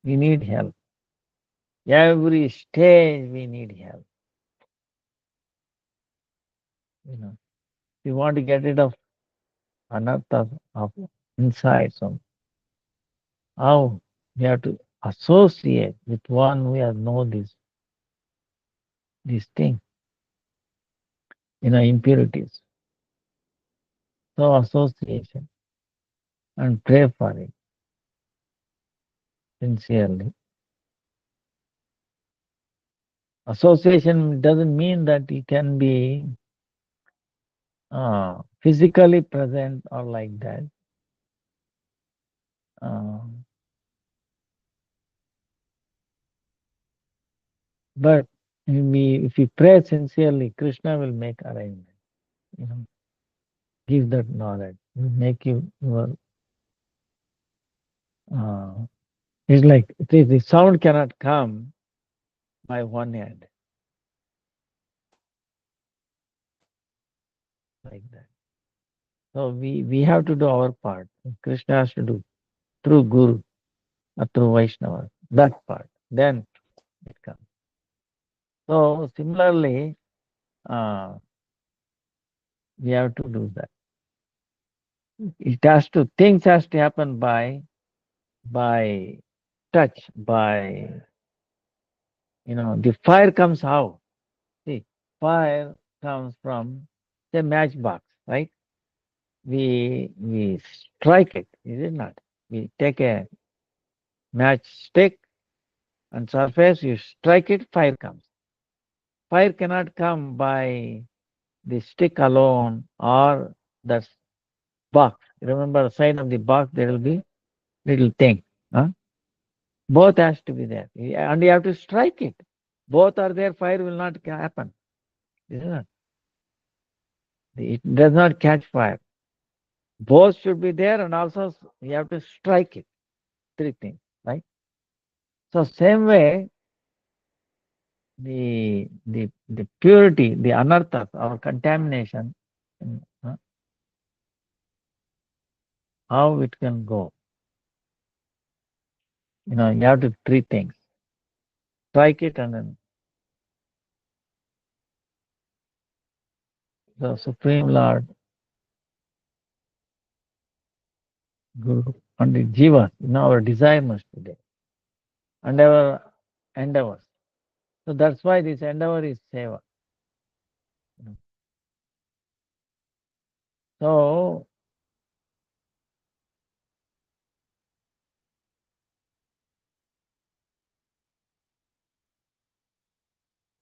We need help. Every stage we need help. We want to get rid of anarthas of inside. So how we have to associate with one who has known this thing, impurities. So association and pray for it sincerely. Association doesn't mean that he can be physically present or like that. Uh, but if we pray sincerely, Krishna will make arrangement. Give that knowledge. Make you your. It's like the sound cannot come by one hand like that. So we have to do our part. Krishna has to do through Guru or through Vaishnava. That part. Then it comes. So similarly, uh, we have to do that. It has to, things has to happen by touch, by, the fire comes how? See, fire comes from the matchbox, right? We strike it, is it not? We take a matchstick and surface, you strike it, fire comes. Fire cannot come by the stick alone or the box. Remember, the side of the box there will be little thing. Huh? Both has to be there, and you have to strike it. Both are there, fire will not happen. Isn't it? It does not catch fire. Both should be there, and also you have to strike it. Three things, right? So same way, the purity, the anarthas, or contamination, uh, how it can go. You have to three things. strike it, and then the Supreme Lord, Guru, and the Jiva, our desire must be there, and our endeavors. So that's why this endeavor is seva. So,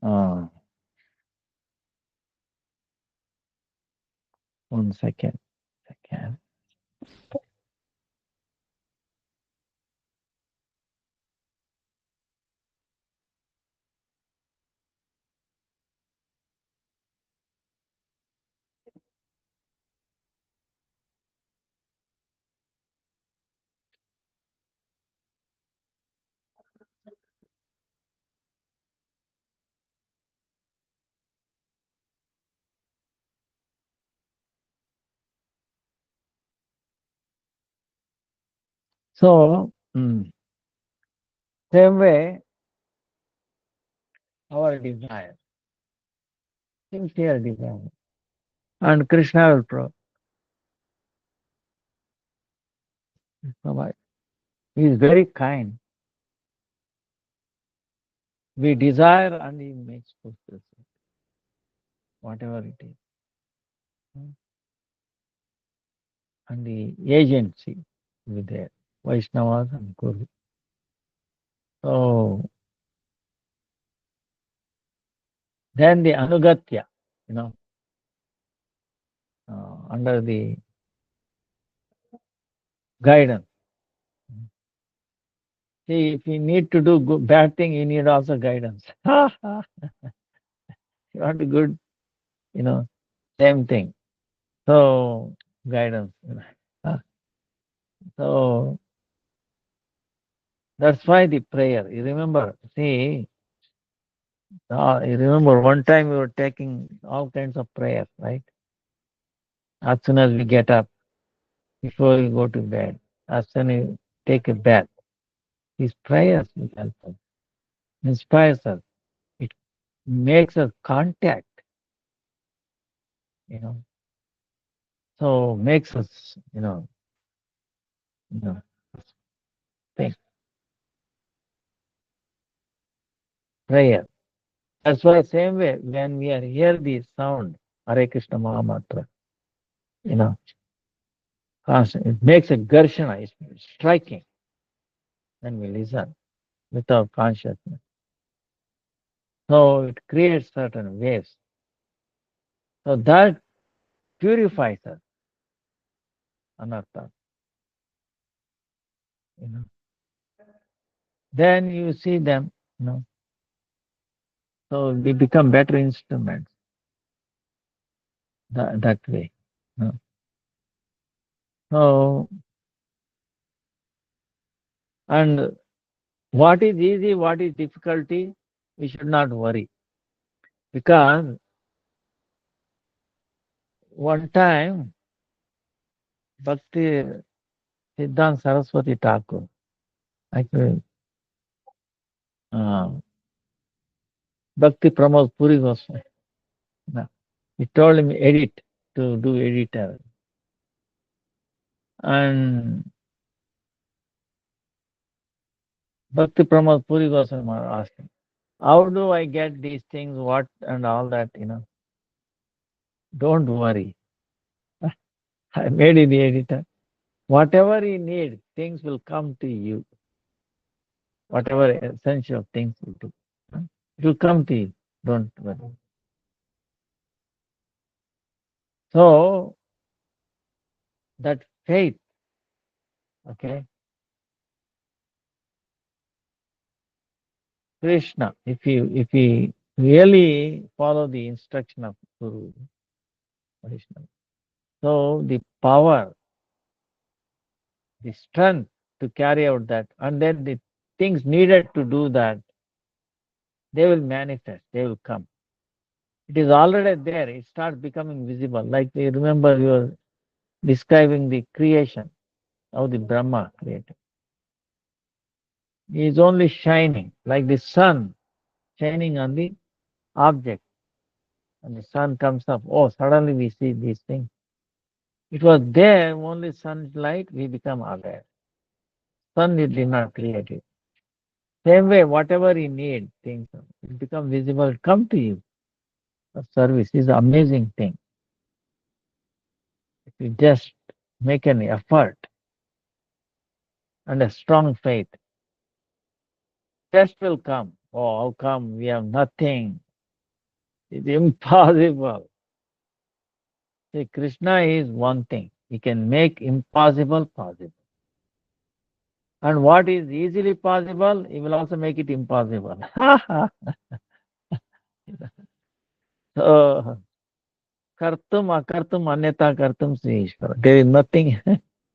uh, 1 second. Second. So, same way, our desire, sincere desire, and Krishna will provide. He is very kind. We desire, and He makes fulfill whatever it is. And the agency will be there, Vaishnavas and Guru. So, then the Anugatya, you know, under the guidance. See, if you need to do good, bad thing, you need also guidance. You want to good, you know, same thing. So, guidance. So, that's why the prayer. You remember, see, you remember one time we were taking all kinds of prayers, right? As soon as we get up, before we go to bed, as soon as we take a bath, these prayers will help us, inspires us. It makes us contact, you know. So makes us, you know, think prayer. That's why same way when we are hear the sound, Hare Krishna Mahamatra, you know, constant, it makes a garshana, it's striking. Then we listen without consciousness. So it creates certain waves. So that purifies us, anartha. You know. Then you see them, you know. So we become better instruments that way. You know. So, and what is easy, what is difficulty, we should not worry. Because one time, Bhakti Siddhanta Saraswati Thakur, actually, uh, Bhakti Pramod Puri Goswami, no, he told him edit, to do editor. And Bhakti Pramod Puri Goswami asked him, how do I get these things, what and all that, you know? Don't worry. I made it the editor. Whatever you need, things will come to you. Whatever essential things you do, it will come to you. Don't worry. So that faith, okay, Krishna, if you really follow the instruction of Guru, Krishna, so the power, the strength to carry out that, and then the things needed to do that, they will manifest, they will come. It is already there, it starts becoming visible. Like you remember, you were describing the creation, how the Brahma created. He is only shining, like the sun shining on the object, and the sun comes up. Oh, suddenly we see these things. It was there, only sunlight, we become aware. Sun it did not create it. Same way, whatever you need, things it become visible, come to you. The service is an amazing thing. If you just make an effort and a strong faith, just will come. Oh, how come we have nothing? It's impossible. See, Krishna is one thing. He can make impossible possible. And what is easily possible, he will also make it impossible. So, kartum akartum anyata kartum sri Ishvara. There is nothing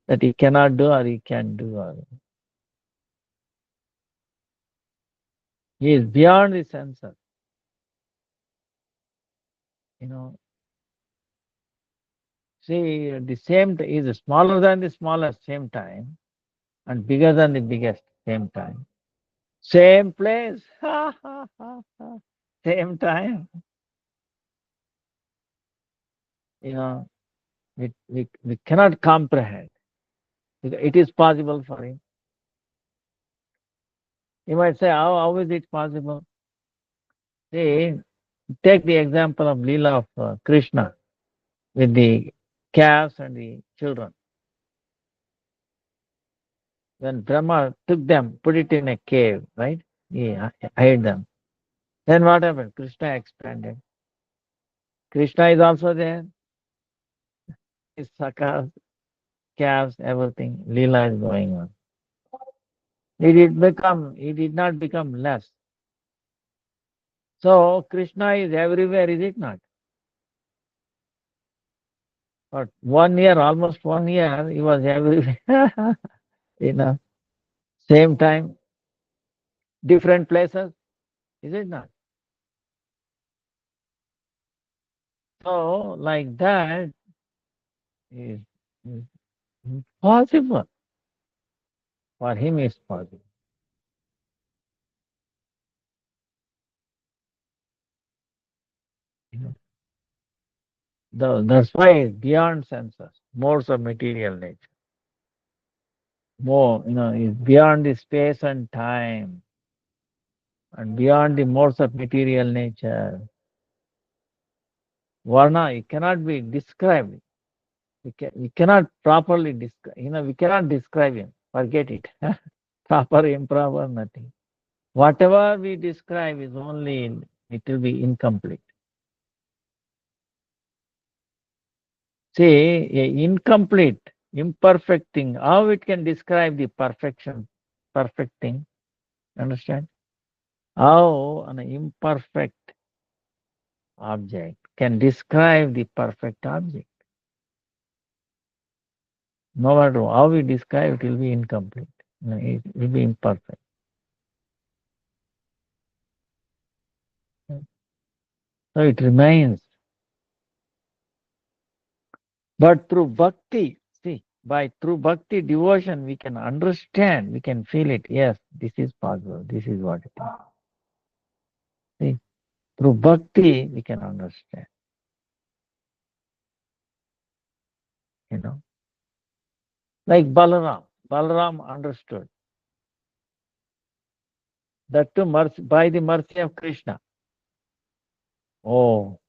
that he cannot do or he can do. He is beyond the senses. You know, see, the same is smaller than the smallest same time and bigger than the biggest same time. Same place, same time. You know, we cannot comprehend. It is possible for him. You might say, how is it possible? See, take the example of Leela of Krishna with the calves and the children. When Brahma took them, put it in a cave, right? He hid them. Then what happened? Krishna expanded. Krishna is also there. His sakas, calves, everything. Leela is going on. He did not become less. So Krishna is everywhere, is it not? But 1 year, almost 1 year, he was everywhere. you know, same time, different places, is it not? So like that is possible. For him is possible. You know. That's why it's beyond senses, modes of material nature. More, is beyond the space and time and beyond the modes of material nature. Varna, it cannot be described. We cannot properly describe, we cannot describe him. Forget it. Proper, improper, nothing. Whatever we describe is only, it will be incomplete. See, a incomplete, imperfect thing, how it can describe the perfection, perfect thing? Understand? How an imperfect object can describe the perfect object? No matter how we describe, it will be incomplete. It will be imperfect. So it remains. But through bhakti, see, through bhakti devotion, we can understand, we can feel it. Yes, this is possible. This is what it is. See, through bhakti, we can understand. You know, like Balaram. Balaram understood that to mercy, by the mercy of Krishna. Oh,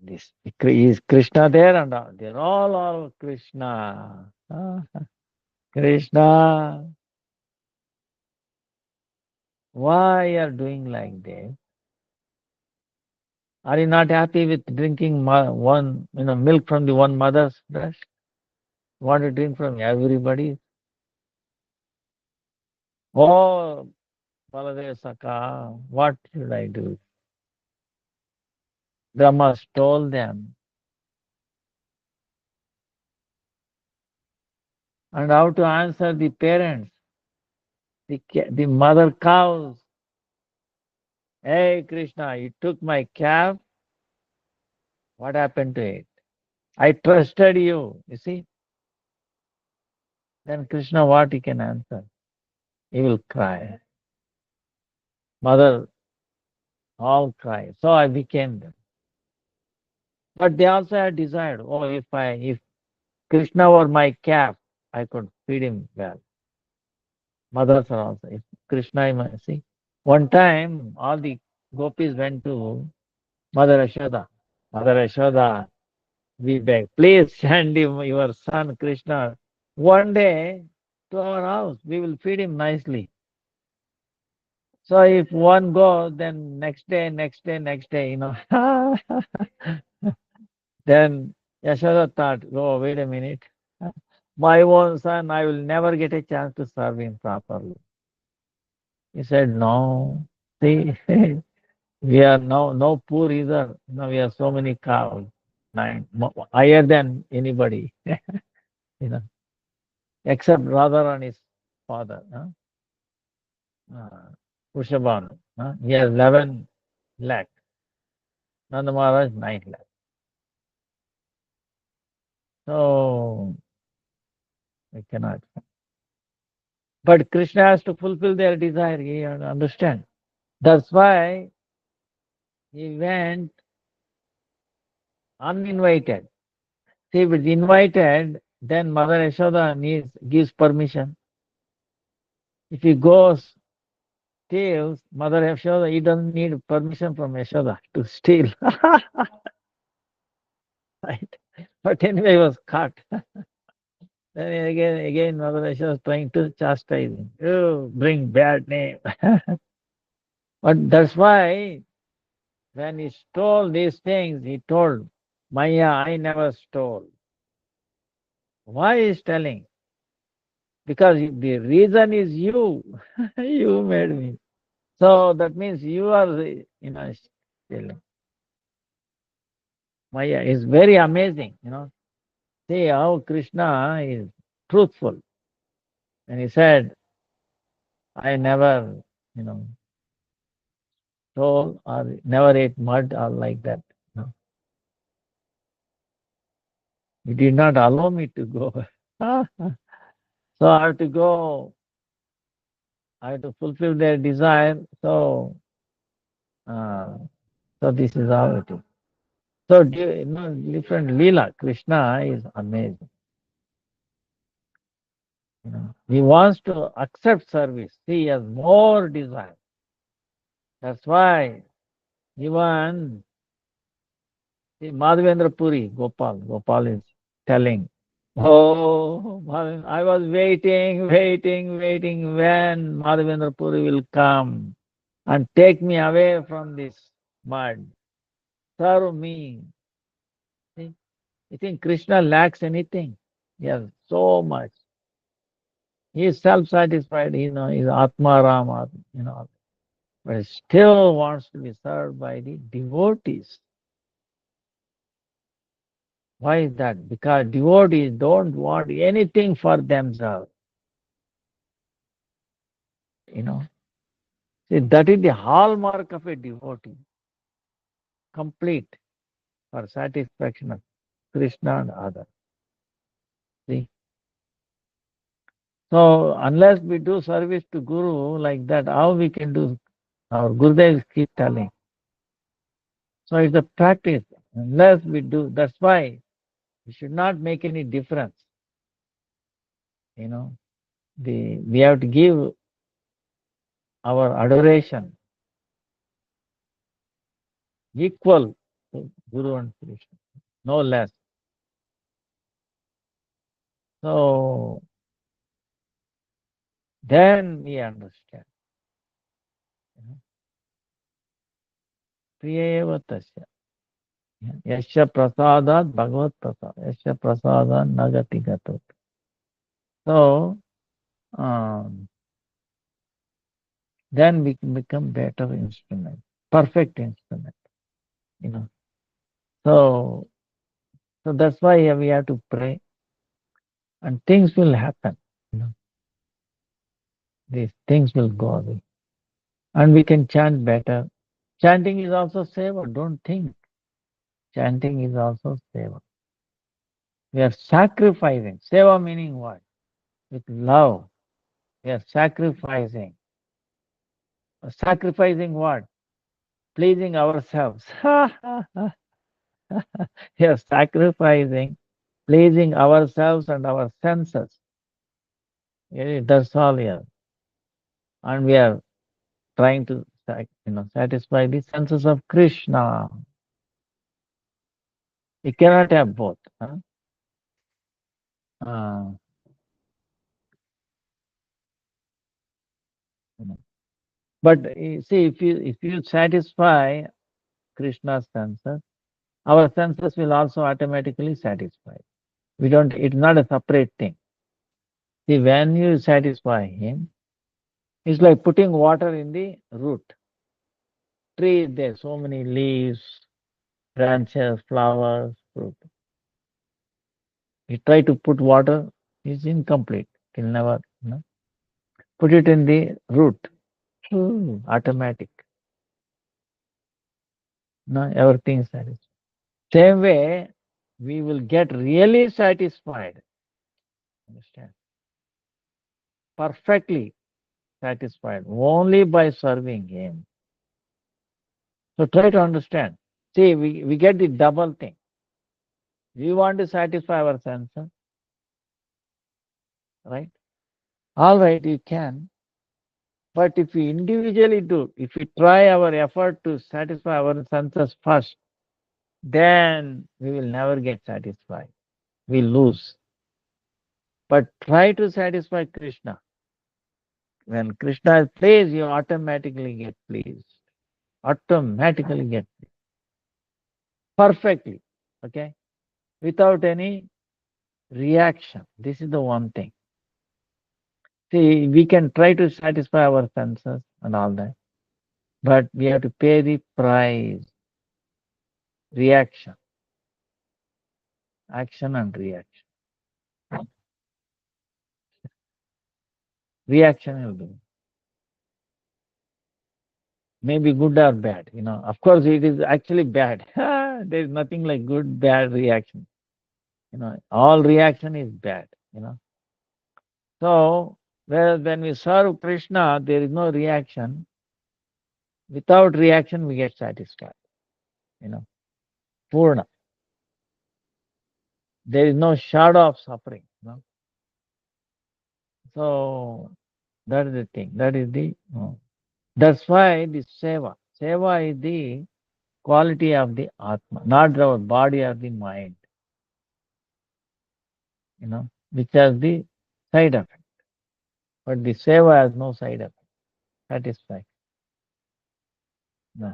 this is Krishna there, and they're all Krishna. Krishna, why you are doing like this? Are you not happy with drinking one, milk from the one mother's breast? Want to drink from everybody? Oh, Baladev Saka, what should I do? Brahma told them, and how to answer the parents, the mother cows. Hey Krishna, you took my calf. What happened to it? I trusted you. You see? Then Krishna, what he can answer? He will cry. Mother all cry. So I became them. But they also had desired, oh, if Krishna were my calf, I could feed him well. Mothers are also. If Krishna, see, one time all the gopis went to Mother Yashoda. Mother Yashoda, we beg, please send him your son Krishna one day to our house. We will feed him nicely. So if one goes, then next day, then Yashoda thought, oh, wait a minute. My own son, I will never get a chance to serve him properly. He said, no. See, we are no poor either. We have so many cows, higher than anybody, you know, except Radha and his father, Vrishabhanu. He has 11 lakh. Nanda Maharaj 9 lakh. So we cannot. But Krishna has to fulfill their desire. You understand? That's why he went uninvited. See, if it's invited, then Mother Yashoda gives permission. If he goes steals, Mother Yashoda, he doesn't need permission from Yashoda to steal. Right? But anyway, he was caught. Then again, Mother Yashoda was trying to chastise him. You bring bad name. But that's why when he stole these things, he told Maya, I never stole. Why is telling? Because the reason is you. You made me. So that means you are, stealing. Maya is very amazing. See how Krishna is truthful. And he said, I never, you know, stole or never ate mud or like that. He did not allow me to go. So I have to go. I have to fulfill their desire. Uh, so this is how it is. So different Leela. Krishna is amazing. He wants to accept service. See, he has more desire. That's why even Madhavendra Puri, Gopal is telling, oh, I was waiting when Madhavendra Puri will come and take me away from this mud. Serve me. See, you think Krishna lacks anything? He has so much. He is self-satisfied, he's Atma Rama, but he still wants to be served by the devotees. Why is that? Because devotees don't want anything for themselves. You know, See, that is the hallmark of a devotee, complete for satisfaction of Krishna and others. See, so unless we do service to Guru like that, how we can do? Our Gurudevs keep telling. So it's a practice. Unless we do, that's why we should not make any difference. You know, we have to give our adoration equal to Guru and Krishna, no less. So then we understand. Priya eva tasya. Yasya prasadat bhagavat prasad. Yasya prasadat nagati gatot. So um, then we can become better instrument, perfect instrument. You know. So that's why we have to pray, and things will happen. You know, these things will go away, and we can chant better. Chanting is also seva. Don't think. Chanting is also seva. We are sacrificing. Seva meaning what? With love. We are sacrificing. Sacrificing what? Pleasing ourselves. Yes, sacrificing, pleasing ourselves and our senses. Yeah, that's all here. And we are trying to satisfy the senses of Krishna. You cannot have both. Huh? Uh, you know. But see, if you satisfy Krishna's senses, our senses will also automatically satisfy. We don't. It's not a separate thing. See, when you satisfy him, it's like putting water in the root. Tree is there, so many leaves, branches, flowers, fruit. You try to put water, it's incomplete. It will never, put it in the root. Automatic. No, everything is satisfied. Same way, we will get really satisfied. Understand? Perfectly satisfied only by serving Him. So try to understand. See, we get the double thing. We want to satisfy our senses, right? All right, you can. But if we individually do, if we try our effort to satisfy our senses first, then we will never get satisfied. We lose. But try to satisfy Krishna. When Krishna is pleased, you automatically get pleased. Automatically get perfectly. Okay? Without any reaction. This is the one thing. See, we can try to satisfy our senses and all that, but we have to pay the price. Reaction, action and reaction. Reaction will be maybe good or bad. Of course, it is actually bad. There is nothing like good, bad reaction. All reaction is bad. So, when we serve Krishna, there is no reaction. Without reaction, we get satisfied. Purna. There is no shadow of suffering. So that is the thing. That is the. That's why the seva. Seva is the quality of the Atma, not our body or the mind, which has the side effect. But the seva has no side effect. Satisfaction. No.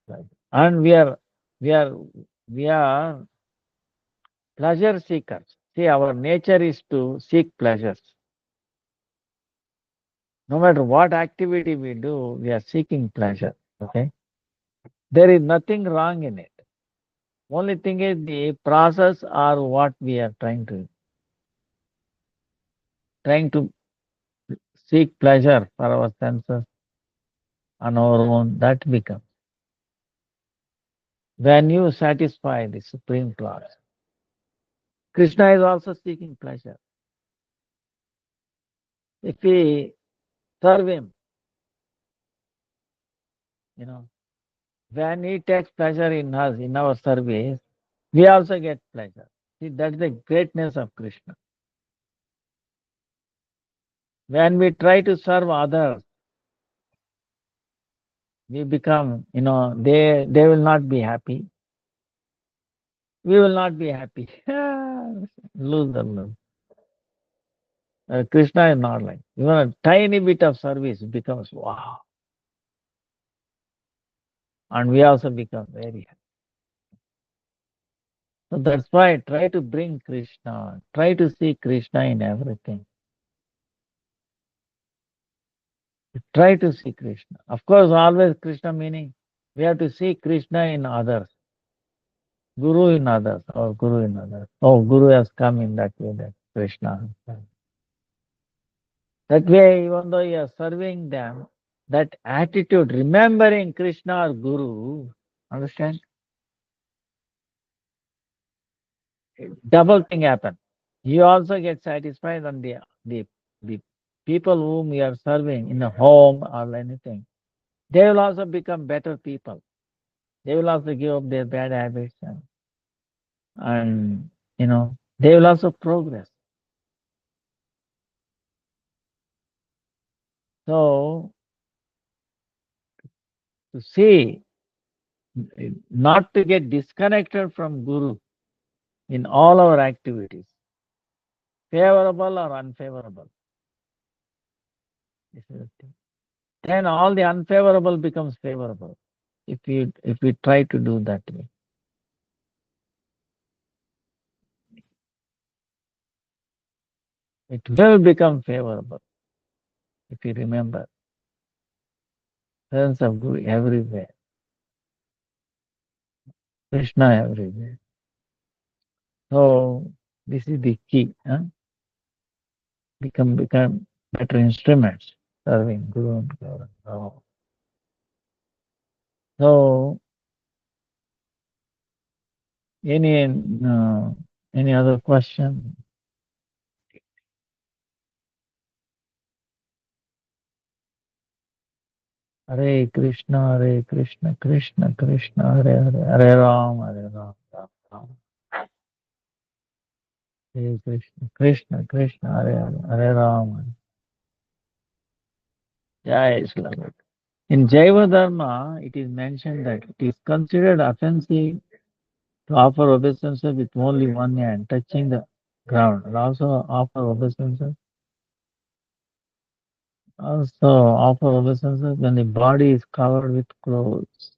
Right. And we are pleasure seekers. See, our nature is to seek pleasures. No matter what activity we do, we are seeking pleasure. Okay? There is nothing wrong in it. Only thing is the process or what we are trying to seek pleasure for our senses on our own, that becomes. When you satisfy the supreme class, Krishna is also seeking pleasure. If we serve him, when he takes pleasure in us, in our service, we also get pleasure. See, that's the greatness of Krishna. When we try to serve others, we become, they will not be happy. We will not be happy. Lose. Krishna is not like. Even a tiny bit of service becomes wow. And we also become very happy. So that's why try to bring Krishna. Try to see Krishna in everything. Try to see Krishna. Of course, always Krishna meaning we have to see Krishna in others. Guru in others, or Guru in others. Oh, Guru has come in that way, that Krishna. That way, even though you are serving them, that attitude, remembering Krishna or Guru, understand? Double thing happen. You also get satisfied on the people whom we are serving in a home or anything, they will also become better people. They will also give up their bad habits and they will also progress. So to see, not to get disconnected from Guru in all our activities, favorable or unfavorable. This is the thing. Then all the unfavorable becomes favorable if we try to do that way. It will become favorable if you remember. Presence of Guru everywhere, Krishna everywhere. So this is the key. Huh? Become better instruments serving Guru and Gaura. So any any other question? Hare Krishna, Krishna Krishna, Hare Hare, Hare Ram, Ram Ram. Hare Krishna, Krishna Krishna, Hare Hare, Hare Ram. Jai Shri Ram. In Jaiva Dharma, it is mentioned that it is considered offensive to offer obeisances with only one hand touching the ground, and also offer obeisances when the body is covered with clothes.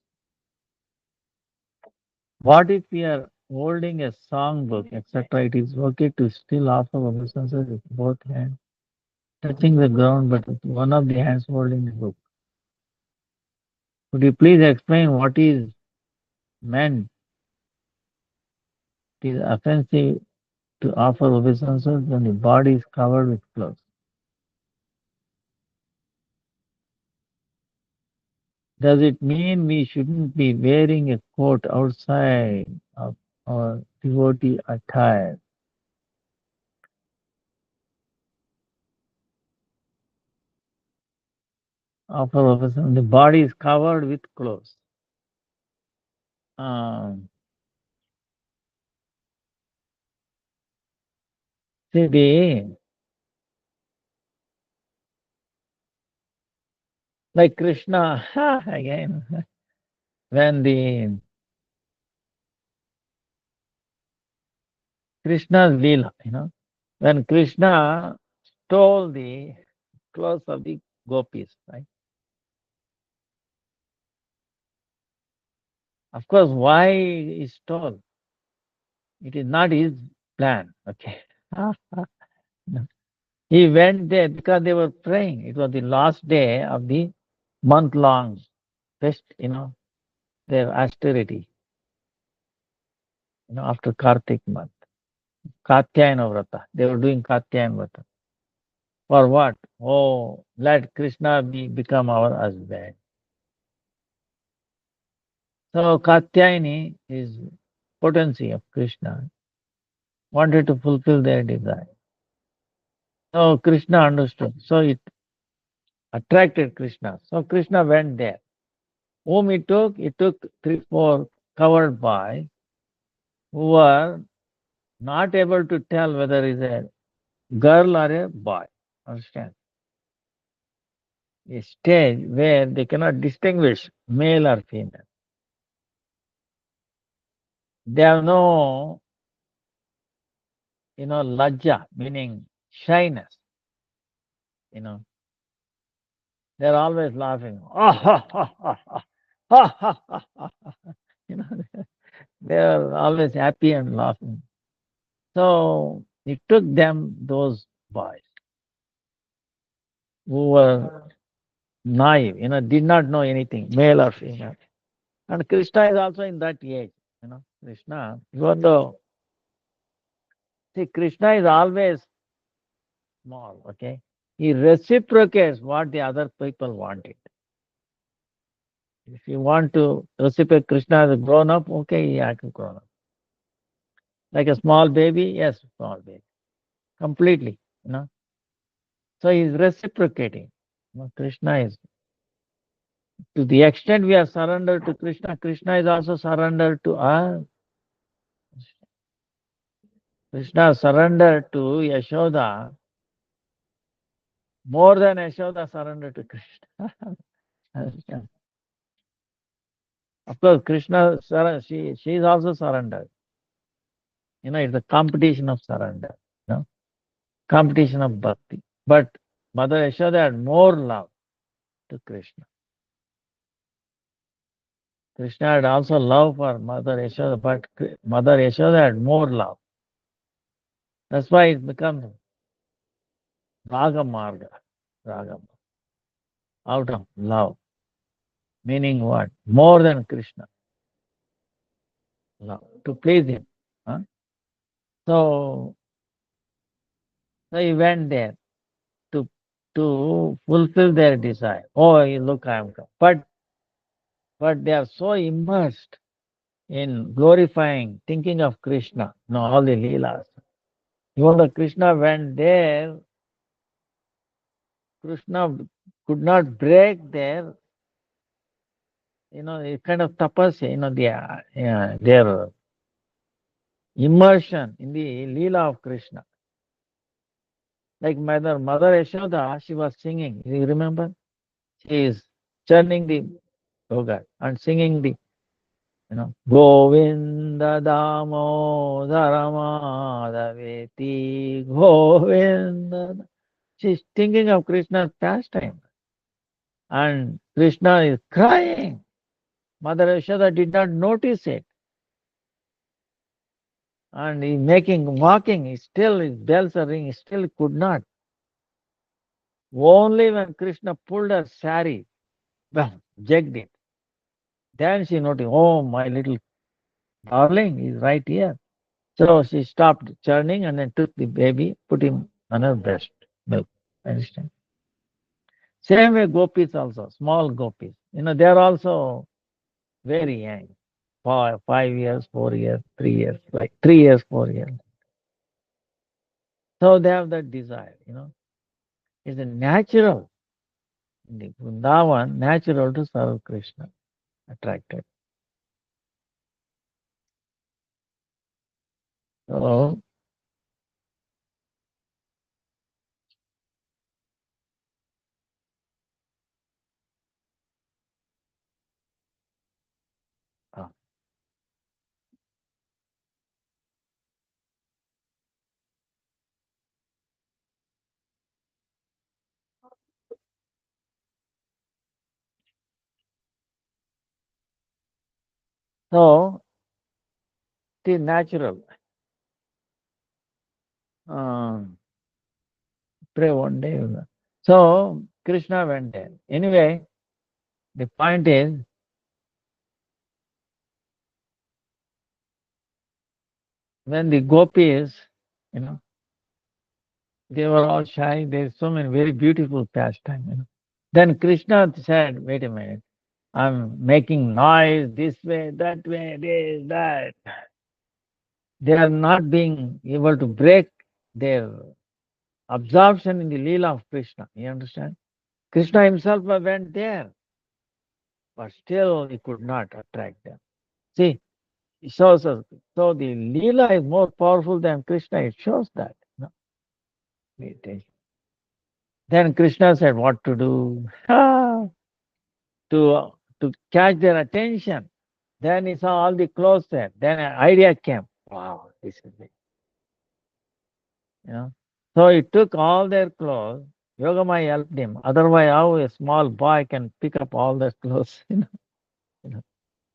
What if we are holding a song book, etc.? It is okay to still offer obeisances with both hands, touching the ground, but with one of the hands holding the book. Could you please explain what is meant? It is offensive to offer obeisances when the body is covered with clothes. Does it mean we shouldn't be wearing a coat outside of our devotee attire? Offer obeisance, the body is covered with clothes. Um, see, like Krishna, again, when the Krishna's Leela, when Krishna stole the clothes of the gopis, right? Of course, why he stole? It is not his plan, okay? No. He went there because they were praying. It was the last day of the month-long fest, their austerity, after Kartik month. Katyayana Vrata. They were doing Katyayana Vrata. For what? Oh, let Krishna become our husband. So Katyayani is potency of Krishna, wanted to fulfill their desire. So Krishna understood. So it attracted Krishna. So Krishna went there. Whom he took? He took 3, 4 covered boys who were not able to tell whether it's a girl or a boy. Understand? A stage where they cannot distinguish male or female. They have no, lajja, meaning shyness. You know, they're always laughing. Ah, ha, ha, ha, ha, ha, ha, ha, ha. You know, they are always happy and laughing. So it took them those boys who were naive, did not know anything, male or female. And Krishna is also in that age. Krishna, even though, see, Krishna is always small, okay? He reciprocates what the other people wanted. If you want to reciprocate Krishna as a grown up, okay, he acts grown up. Like a small baby, yes, small baby. Completely. So he is reciprocating. Krishna is, to the extent we are surrendered to Krishna, Krishna is also surrendered to us. Krishna surrendered to Yashoda more than Yashoda surrendered to Krishna. Understand? Of course, Krishna, she is also surrendered. It's a competition of surrender, you know, competition of bhakti. But Mother Yashoda had more love to Krishna. Krishna had also love for Mother Yashoda, but Mother Yashoda had more love. That's why it becomes Raga Marga, Raga, out of love. Meaning what? More than Krishna, love, to please him. Huh? So, so he went there to to fulfill their desire. Oh, look, I am come. But they are so immersed in glorifying, thinking of Krishna, all the Leelas. Even though Krishna went there, Krishna could not break their, a kind of tapasya, their immersion in the Leela of Krishna. Like Mother Yashoda, she was singing. You remember? She is churning the yogurt and singing the, Govinda Damodara Madhaveti Govinda. She's thinking of Krishna's pastime. And Krishna is crying. Mother Yashoda did not notice it. And he making, walking, his bells are ringing, still could not. Only when Krishna pulled her sari, well, jagged it. Then she noticed, oh, my little darling is right here. So she stopped churning and then took the baby, put him on her breast milk. Understand? Same way gopis also, small gopis. They are also very young. 5 years, 4 years, 3 years, like 3 years, 4 years. So they have that desire. It's a natural, in the Vrindavan, natural to serve Krishna, attracted. So, uh, so it is natural. Um, Pray one day. So Krishna went there. Anyway, the point is, when the gopis, you know, they were all shy. There's so many very beautiful pastime. Then Krishna said, "Wait a minute, I'm making noise this way, this, that." They are not being able to break their absorption in the Leela of Krishna. You understand? Krishna himself went there, but still he could not attract them. See, it shows us. So the Leela is more powerful than Krishna. It shows that. Meditation. Then Krishna said what to do to catch their attention. Then he saw all the clothes there. Then an idea came. Wow, this is it. So he took all their clothes. Yogamaya helped him. Otherwise, how a small boy can pick up all their clothes? You know,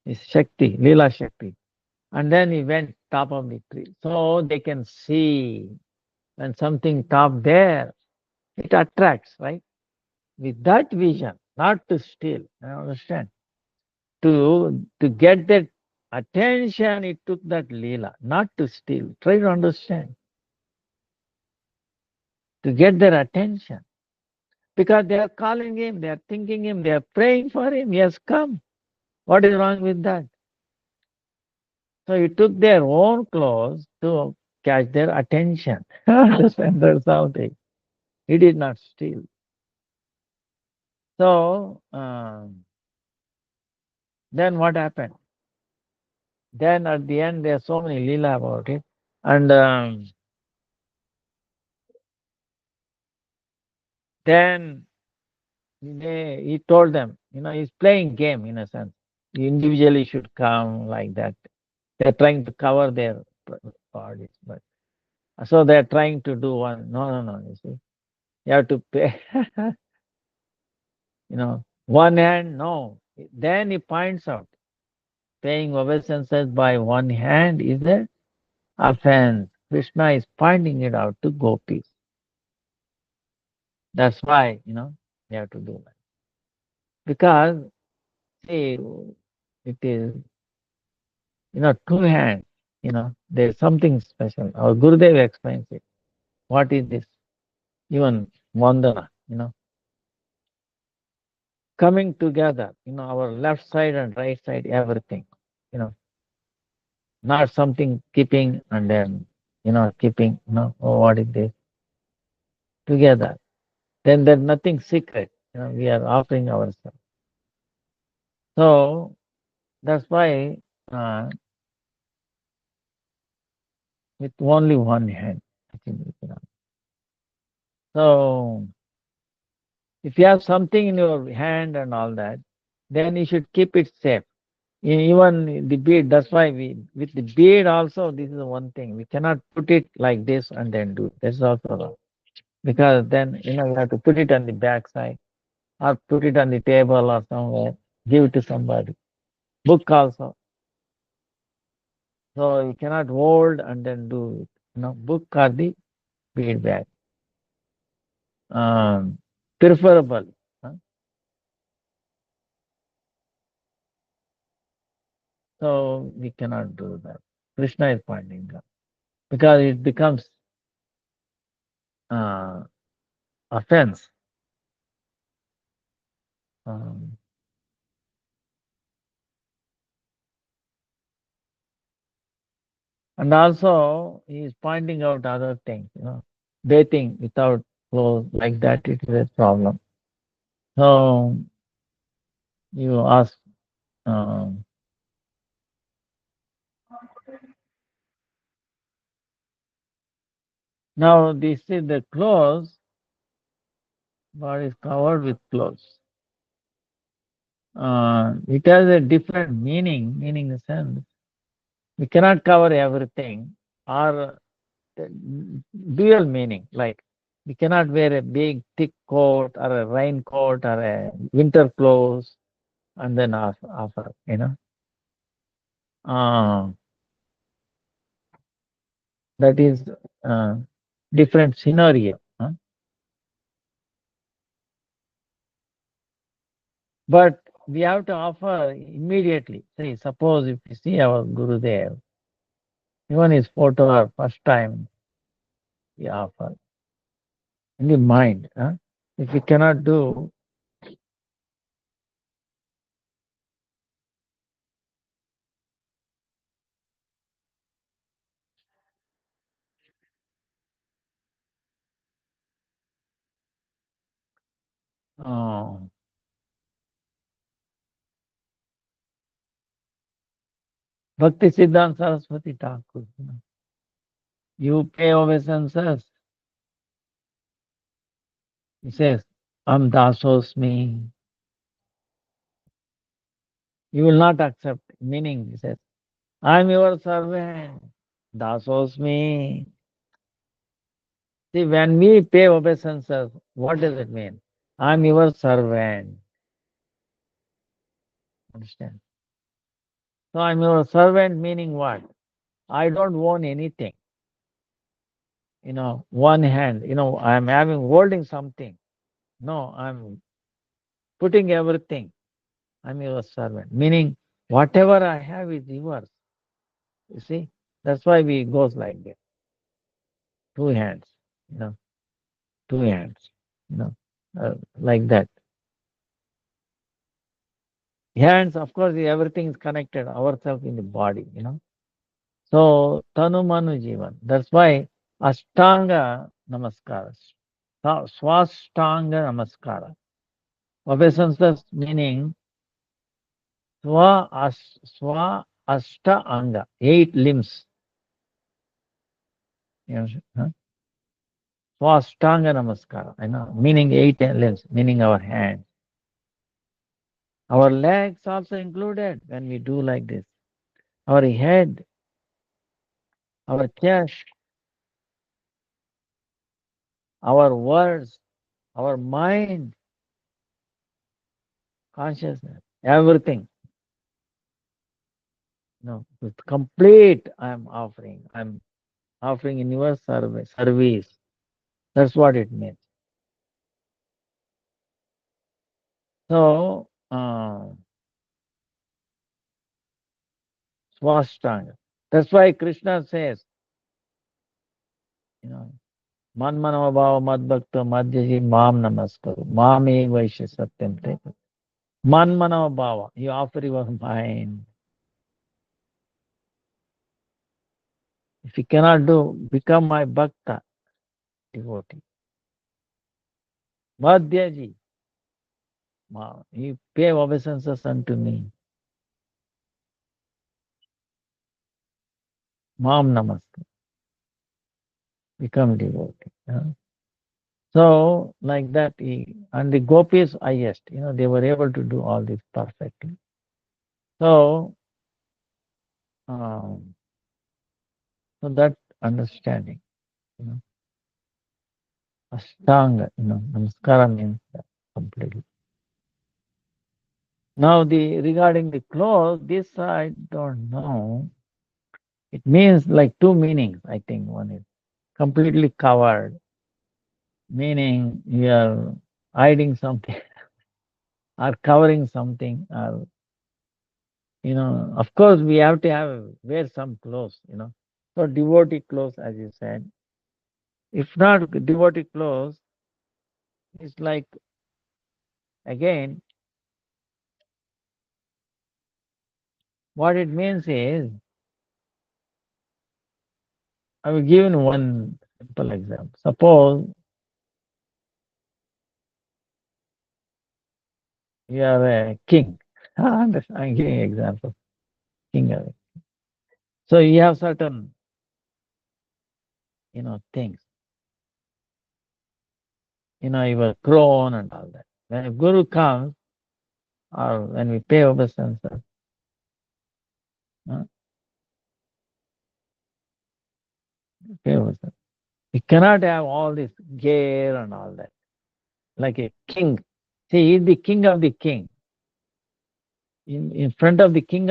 it's Shakti, Leela Shakti. And then he went top of the tree. So they can see when something top there, it attracts, right? With that vision, not to steal. I understand. To get that attention, it took that Leela, not to steal. Try to understand. To get their attention. Because they are calling him, they are thinking him, they are praying for him. He has come. What is wrong with that? So he took their own clothes to catch their attention. Understand? That's how they. He did not steal. So then what happened? Then at the end, there are so many lila about it, and then he told them, he's playing game in a sense. You individually should come like that. They're trying to cover their bodies, but so they're trying to do one. No, no, no. You see, you have to pay. One hand. No. Then he points out, paying obeisances by one hand is a offense. Krishna is pointing it out to gopis. That's why you have to do that because see, it is two hands. There's something special. Our Gurudev explains it. What is this? Even Vandana, coming together, our left side and right side, everything, you know, not something keeping and then, keeping, oh, what is this? Together. Then there's nothing secret, we are offering ourselves. So that's why with only one hand, I think So if you have something in your hand and all that, then you should keep it safe. Even the bead, that's why with the bead also, this is one thing. We cannot put it like this and then do it. That's also wrong. Because then, you have to put it on the back side or put it on the table or somewhere, give it to somebody. Book also. So you cannot hold and then do it. Book or the bead bag. Preferable. Huh? So we cannot do that. Krishna is pointing out. Because it becomes uh, offense. Um, and also, he is pointing out other things, bathing without clothes like that, it is a problem. So, you ask, um, now this is the clothes, body is covered with clothes. It has a different meaning in the sense we cannot cover everything, or dual meaning, like we cannot wear a big thick coat or a raincoat or a winter clothes and then offer. Uh, that is uh, different scenario. Huh? But we have to offer immediately. Say, suppose if you see our Gurudev, even his photo or first time we offer in the mind. Huh? If we cannot do, uh, Bhakti Siddhanta Saraswati Thakur, you pay obeisances. He says, "Am dasosmi." You will not accept. Meaning, he says, "I'm your servant. Dasosmi." See, when we pay obeisances, what does it mean? I'm your servant. Understand? So I'm your servant, meaning what? I don't own anything. One hand, I'm holding something. No, I'm putting everything. I'm your servant. Meaning, whatever I have is yours. You see? That's why we goes like that. Two hands, you know, two hands, like that. Hands, of course, everything is connected, ourselves in the body. So, Tanu Manu Jivan. That's why Ashtanga Namaskaras. Swashtanga Namaskara. Obeisances meaning Swa Ashta Anga, 8 limbs. Yes, huh? Swashtanga Namaskara, I know, meaning 8 limbs, meaning our hands. Our legs also included when we do like this. Our head, our chest, our words, our mind, consciousness, everything. No, with complete I'm offering. I'm offering in your service. That's what it means. So, swashtanga. That's why Krishna says, you know, man manava bhava mad bhakta madhyaji mam namaskaru. Mam vaishya satyam te. Man manava bhava. You offer your mind. If you cannot do, become my bhakta, devotee. Madhyaji. You pay obeisances unto me. Mam namaskar. Become devotee. So, like that, and the gopis highest, they were able to do all this perfectly. So, um, so that understanding, you know, Ashtanga, Namaskara means that completely. Now, regarding the clothes, this I don't know. It means like two meanings, I think. One is completely covered, meaning you are hiding something or covering something, or of course, we have to wear some clothes. So devotee clothes, as you said. If not devotee clothes, it's like again, what it means is, I will give you one simple example. Suppose you are a king. I'm giving example. King. So you have certain, things. Your crown and all that. When a guru comes, or when we pay obeisance, uh, pay obeisance. We cannot have all this gear and all that. Like a king. See, he's the king of the king. In front of the king,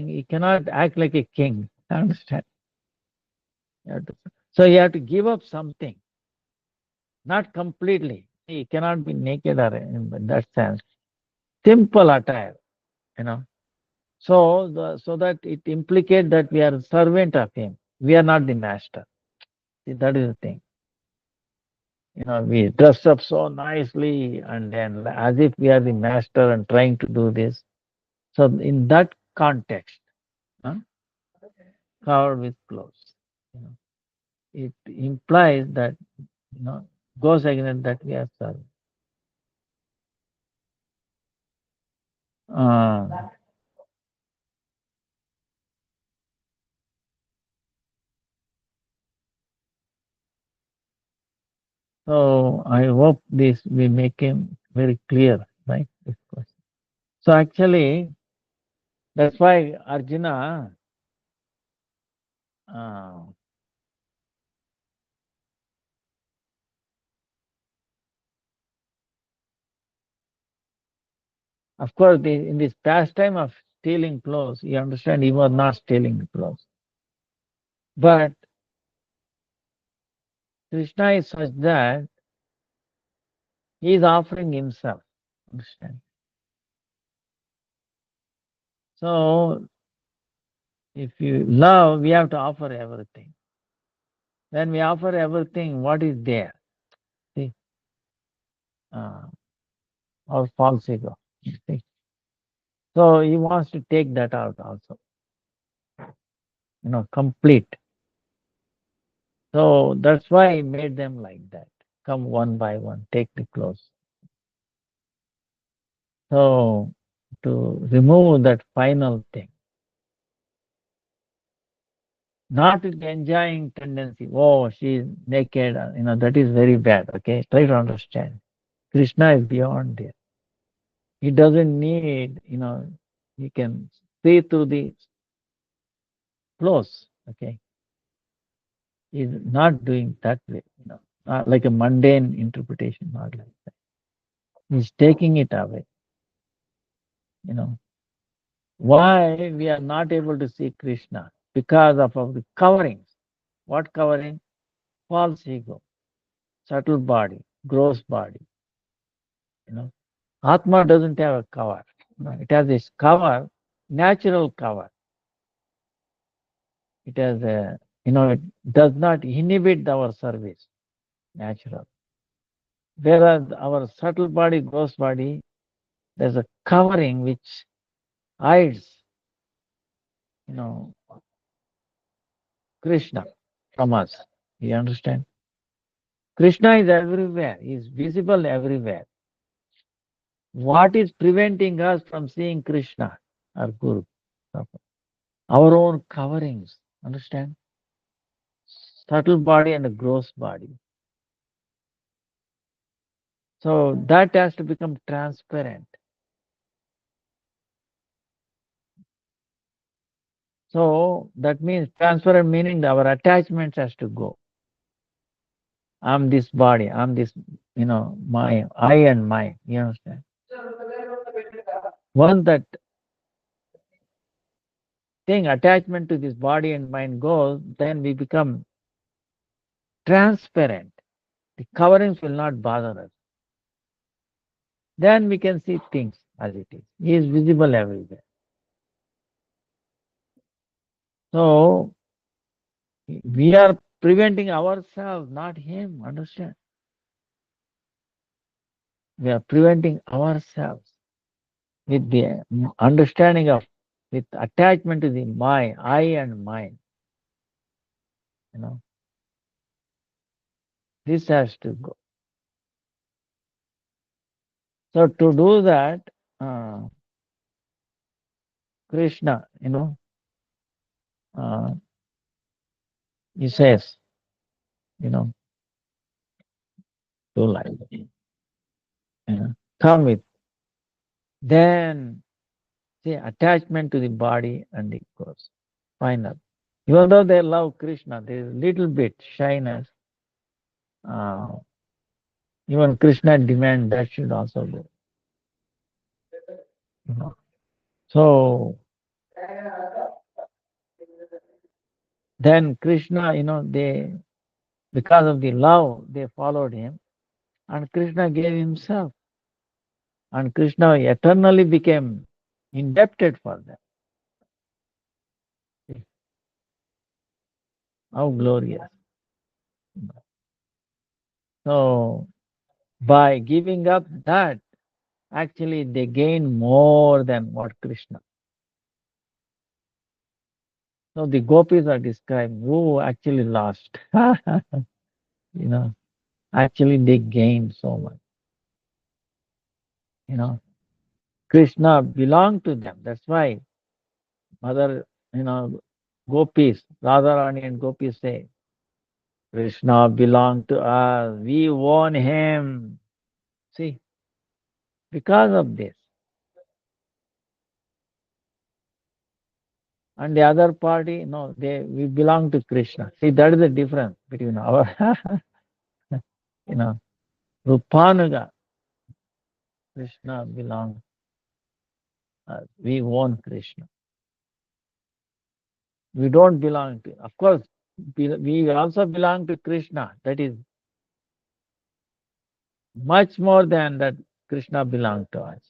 he cannot act like a king. Understand? You have to- So you have to give up something, not completely. He cannot be naked or in that sense. Simple attire, you know. So that it implicates that we are a servant of him. We are not the master. See, that is the thing. We dress up so nicely and then as if we are the master and trying to do this. So in that context, huh, covered with clothes, you know, it implies that goes against that we are serving. Uh, so I hope this we make him very clear, right? This question. So actually, that's why Arjuna, uh, of course, in this pastime of stealing clothes, you understand he was not stealing the clothes, but Krishna is such that he is offering himself. Understand? So if you love, we have to offer everything. When we offer everything, what is there? See, uh, our false ego. See? So he wants to take that out also, complete. So that's why he made them like that. come one by one, take the clothes. So to remove that final thing, not the enjoying tendency. Oh, she's naked. That is very bad. Okay, try to understand. Krishna is beyond this. He doesn't need. He can see through the clothes. Okay, he's not doing that way. Not like a mundane interpretation. Not like that. He's taking it away. You know why we are not able to see Krishna? Because of the coverings. What covering? False ego, subtle body, gross body. You know, Atma doesn't have a cover. It has this cover, natural cover. It has it does not inhibit our service, natural. Whereas our subtle body, gross body, there's a covering which hides, you know, Krishna from us. You understand? Krishna is everywhere. He is visible everywhere. What is preventing us from seeing Krishna, our Guru? Our own coverings. Understand? Subtle body and a gross body. So that has to become transparent. So that means transparent meaning our attachments has to go. I'm this body, I'm this, my I and mine. You understand? Once that thing, attachment to this body and mind goes, then we become transparent. The coverings will not bother us. Then we can see things as it is. He is visible everywhere. So we are preventing ourselves, not him. Understand? We are preventing ourselves with the understanding of, with attachment to the mind, I and mine. This has to go. So to do that, Krishna, uh, he says, do like, come with. Then see attachment to the body and it goes. Final. Even though they love Krishna, there is little bit shyness. Uh, Even Krishna demand that should also go. You know. So then Krishna, they, because of the love, they followed him, and Krishna gave himself, and Krishna eternally became indebted for them. How glorious! So by giving up that, actually they gain more than what Krishna. So the gopis are described who actually lost. Actually they gained so much. Krishna belonged to them. That's why mother, gopis, Radharani and gopis say, Krishna belonged to us. We own him. See, because of this. And the other party, no, we belong to Krishna. See, that is the difference between our, you know, Rupanuga. Krishna belongs. We own Krishna. We don't belong to. Of course, we also belong to Krishna. That is much more than that. Krishna belongs to us.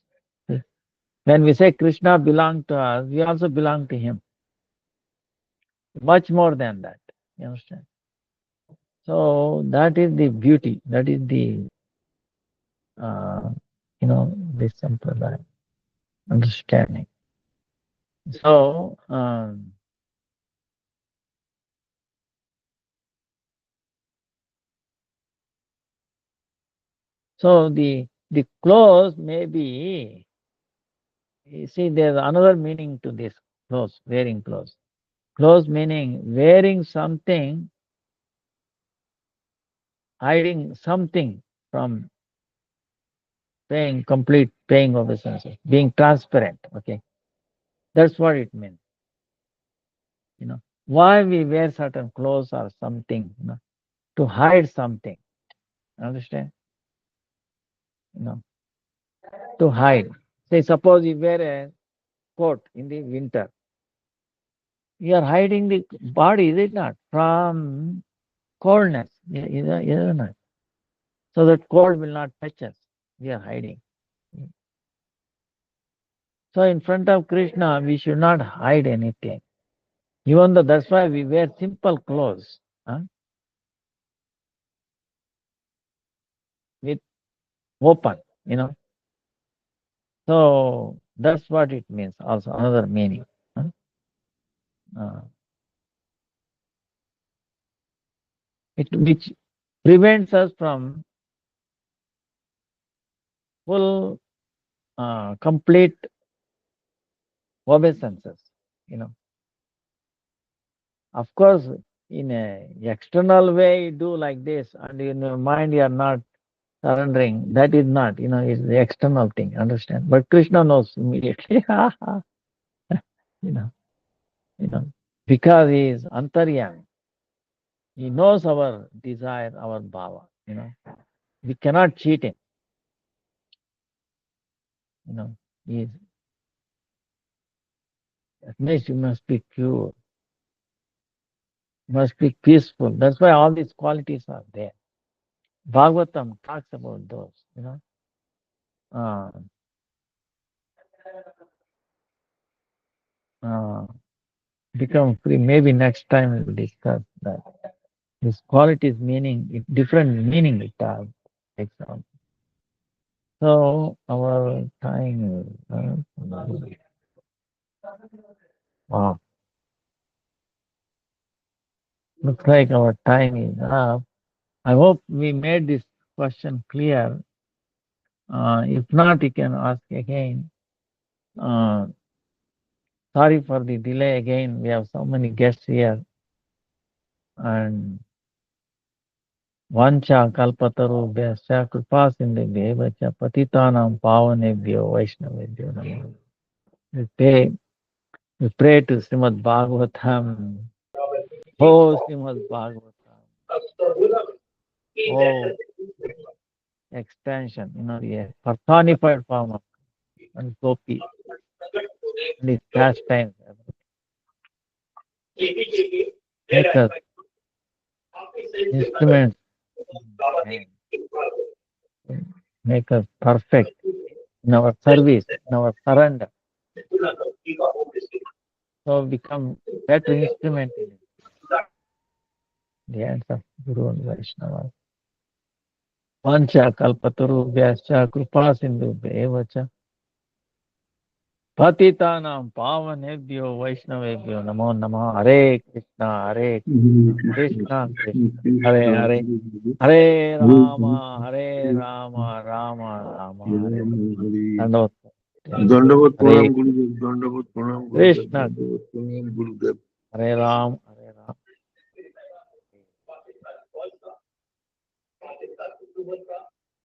When we say Krishna belongs to us, we also belong to him. Much more than that. You understand? So that is the beauty. That is the, this sampradaya, understanding. So, So the clothes may be, you see, there's another meaning to this clothes, wearing clothes. Clothes meaning wearing something, hiding something from paying obeisances, being transparent. Okay, that's what it means. Why we wear certain clothes or something, to hide something. Understand? You know, to hide. Say, suppose you wear a coat in the winter. You are hiding the body, is it not? From coldness. Is it not? So that cold will not touch us. We are hiding. So in front of Krishna, we should not hide anything. Even though that's why we wear simple clothes, with open, So that's what it means. Also another meaning. Uh, which prevents us from full, complete obeisances. You know, of course, in a external way, you do like this, and in your mind, you are not surrendering. That is not, it's the external thing. Understand? But Krishna knows immediately. you know, you know, because he is antaryami. He knows our desire, our bhava. We cannot cheat him. He is, at least you must be pure, must be peaceful. That's why all these qualities are there. Bhagavatam talks about those, uh, uh, become free. Maybe next time we will discuss that. This qualities meaning, different meaning it has. Example. So our time is, wow. Looks like our time is up. I hope we made this question clear. If not, you can ask again. Uh, Sorry for the delay again. We have so many guests here. And Vancha kalpataru vyasya kripa sindhubhyo cha patitanam pavanebhyo vaishnavebhyo namo. We pray to Srimad Bhagavatam. Oh, Srimad Bhagavatam. Oh, expansion, the personified form of and Gopi and his pastimes. Make us instruments, and make us perfect in our service, in our surrender. So become better instrument in the hands of Guru and Vaishnava. Pancha kalpataru vyascha kripa sindhu bevacha patitanam pavanebhyo vaishnavebhyo namo namo. Hare Krishna, Hare Krishna, Krishna Hare Hare, Hare Rama, Rama Rama, Hare Hare. দণ্ডবোধ প্রণাম Hare গুরুদেব, দণ্ডবোধ প্রণাম গুরুদেব, Krishna, দণ্ডবোধ প্রণাম গুরুদেব। Hare Ram, Hare Ram.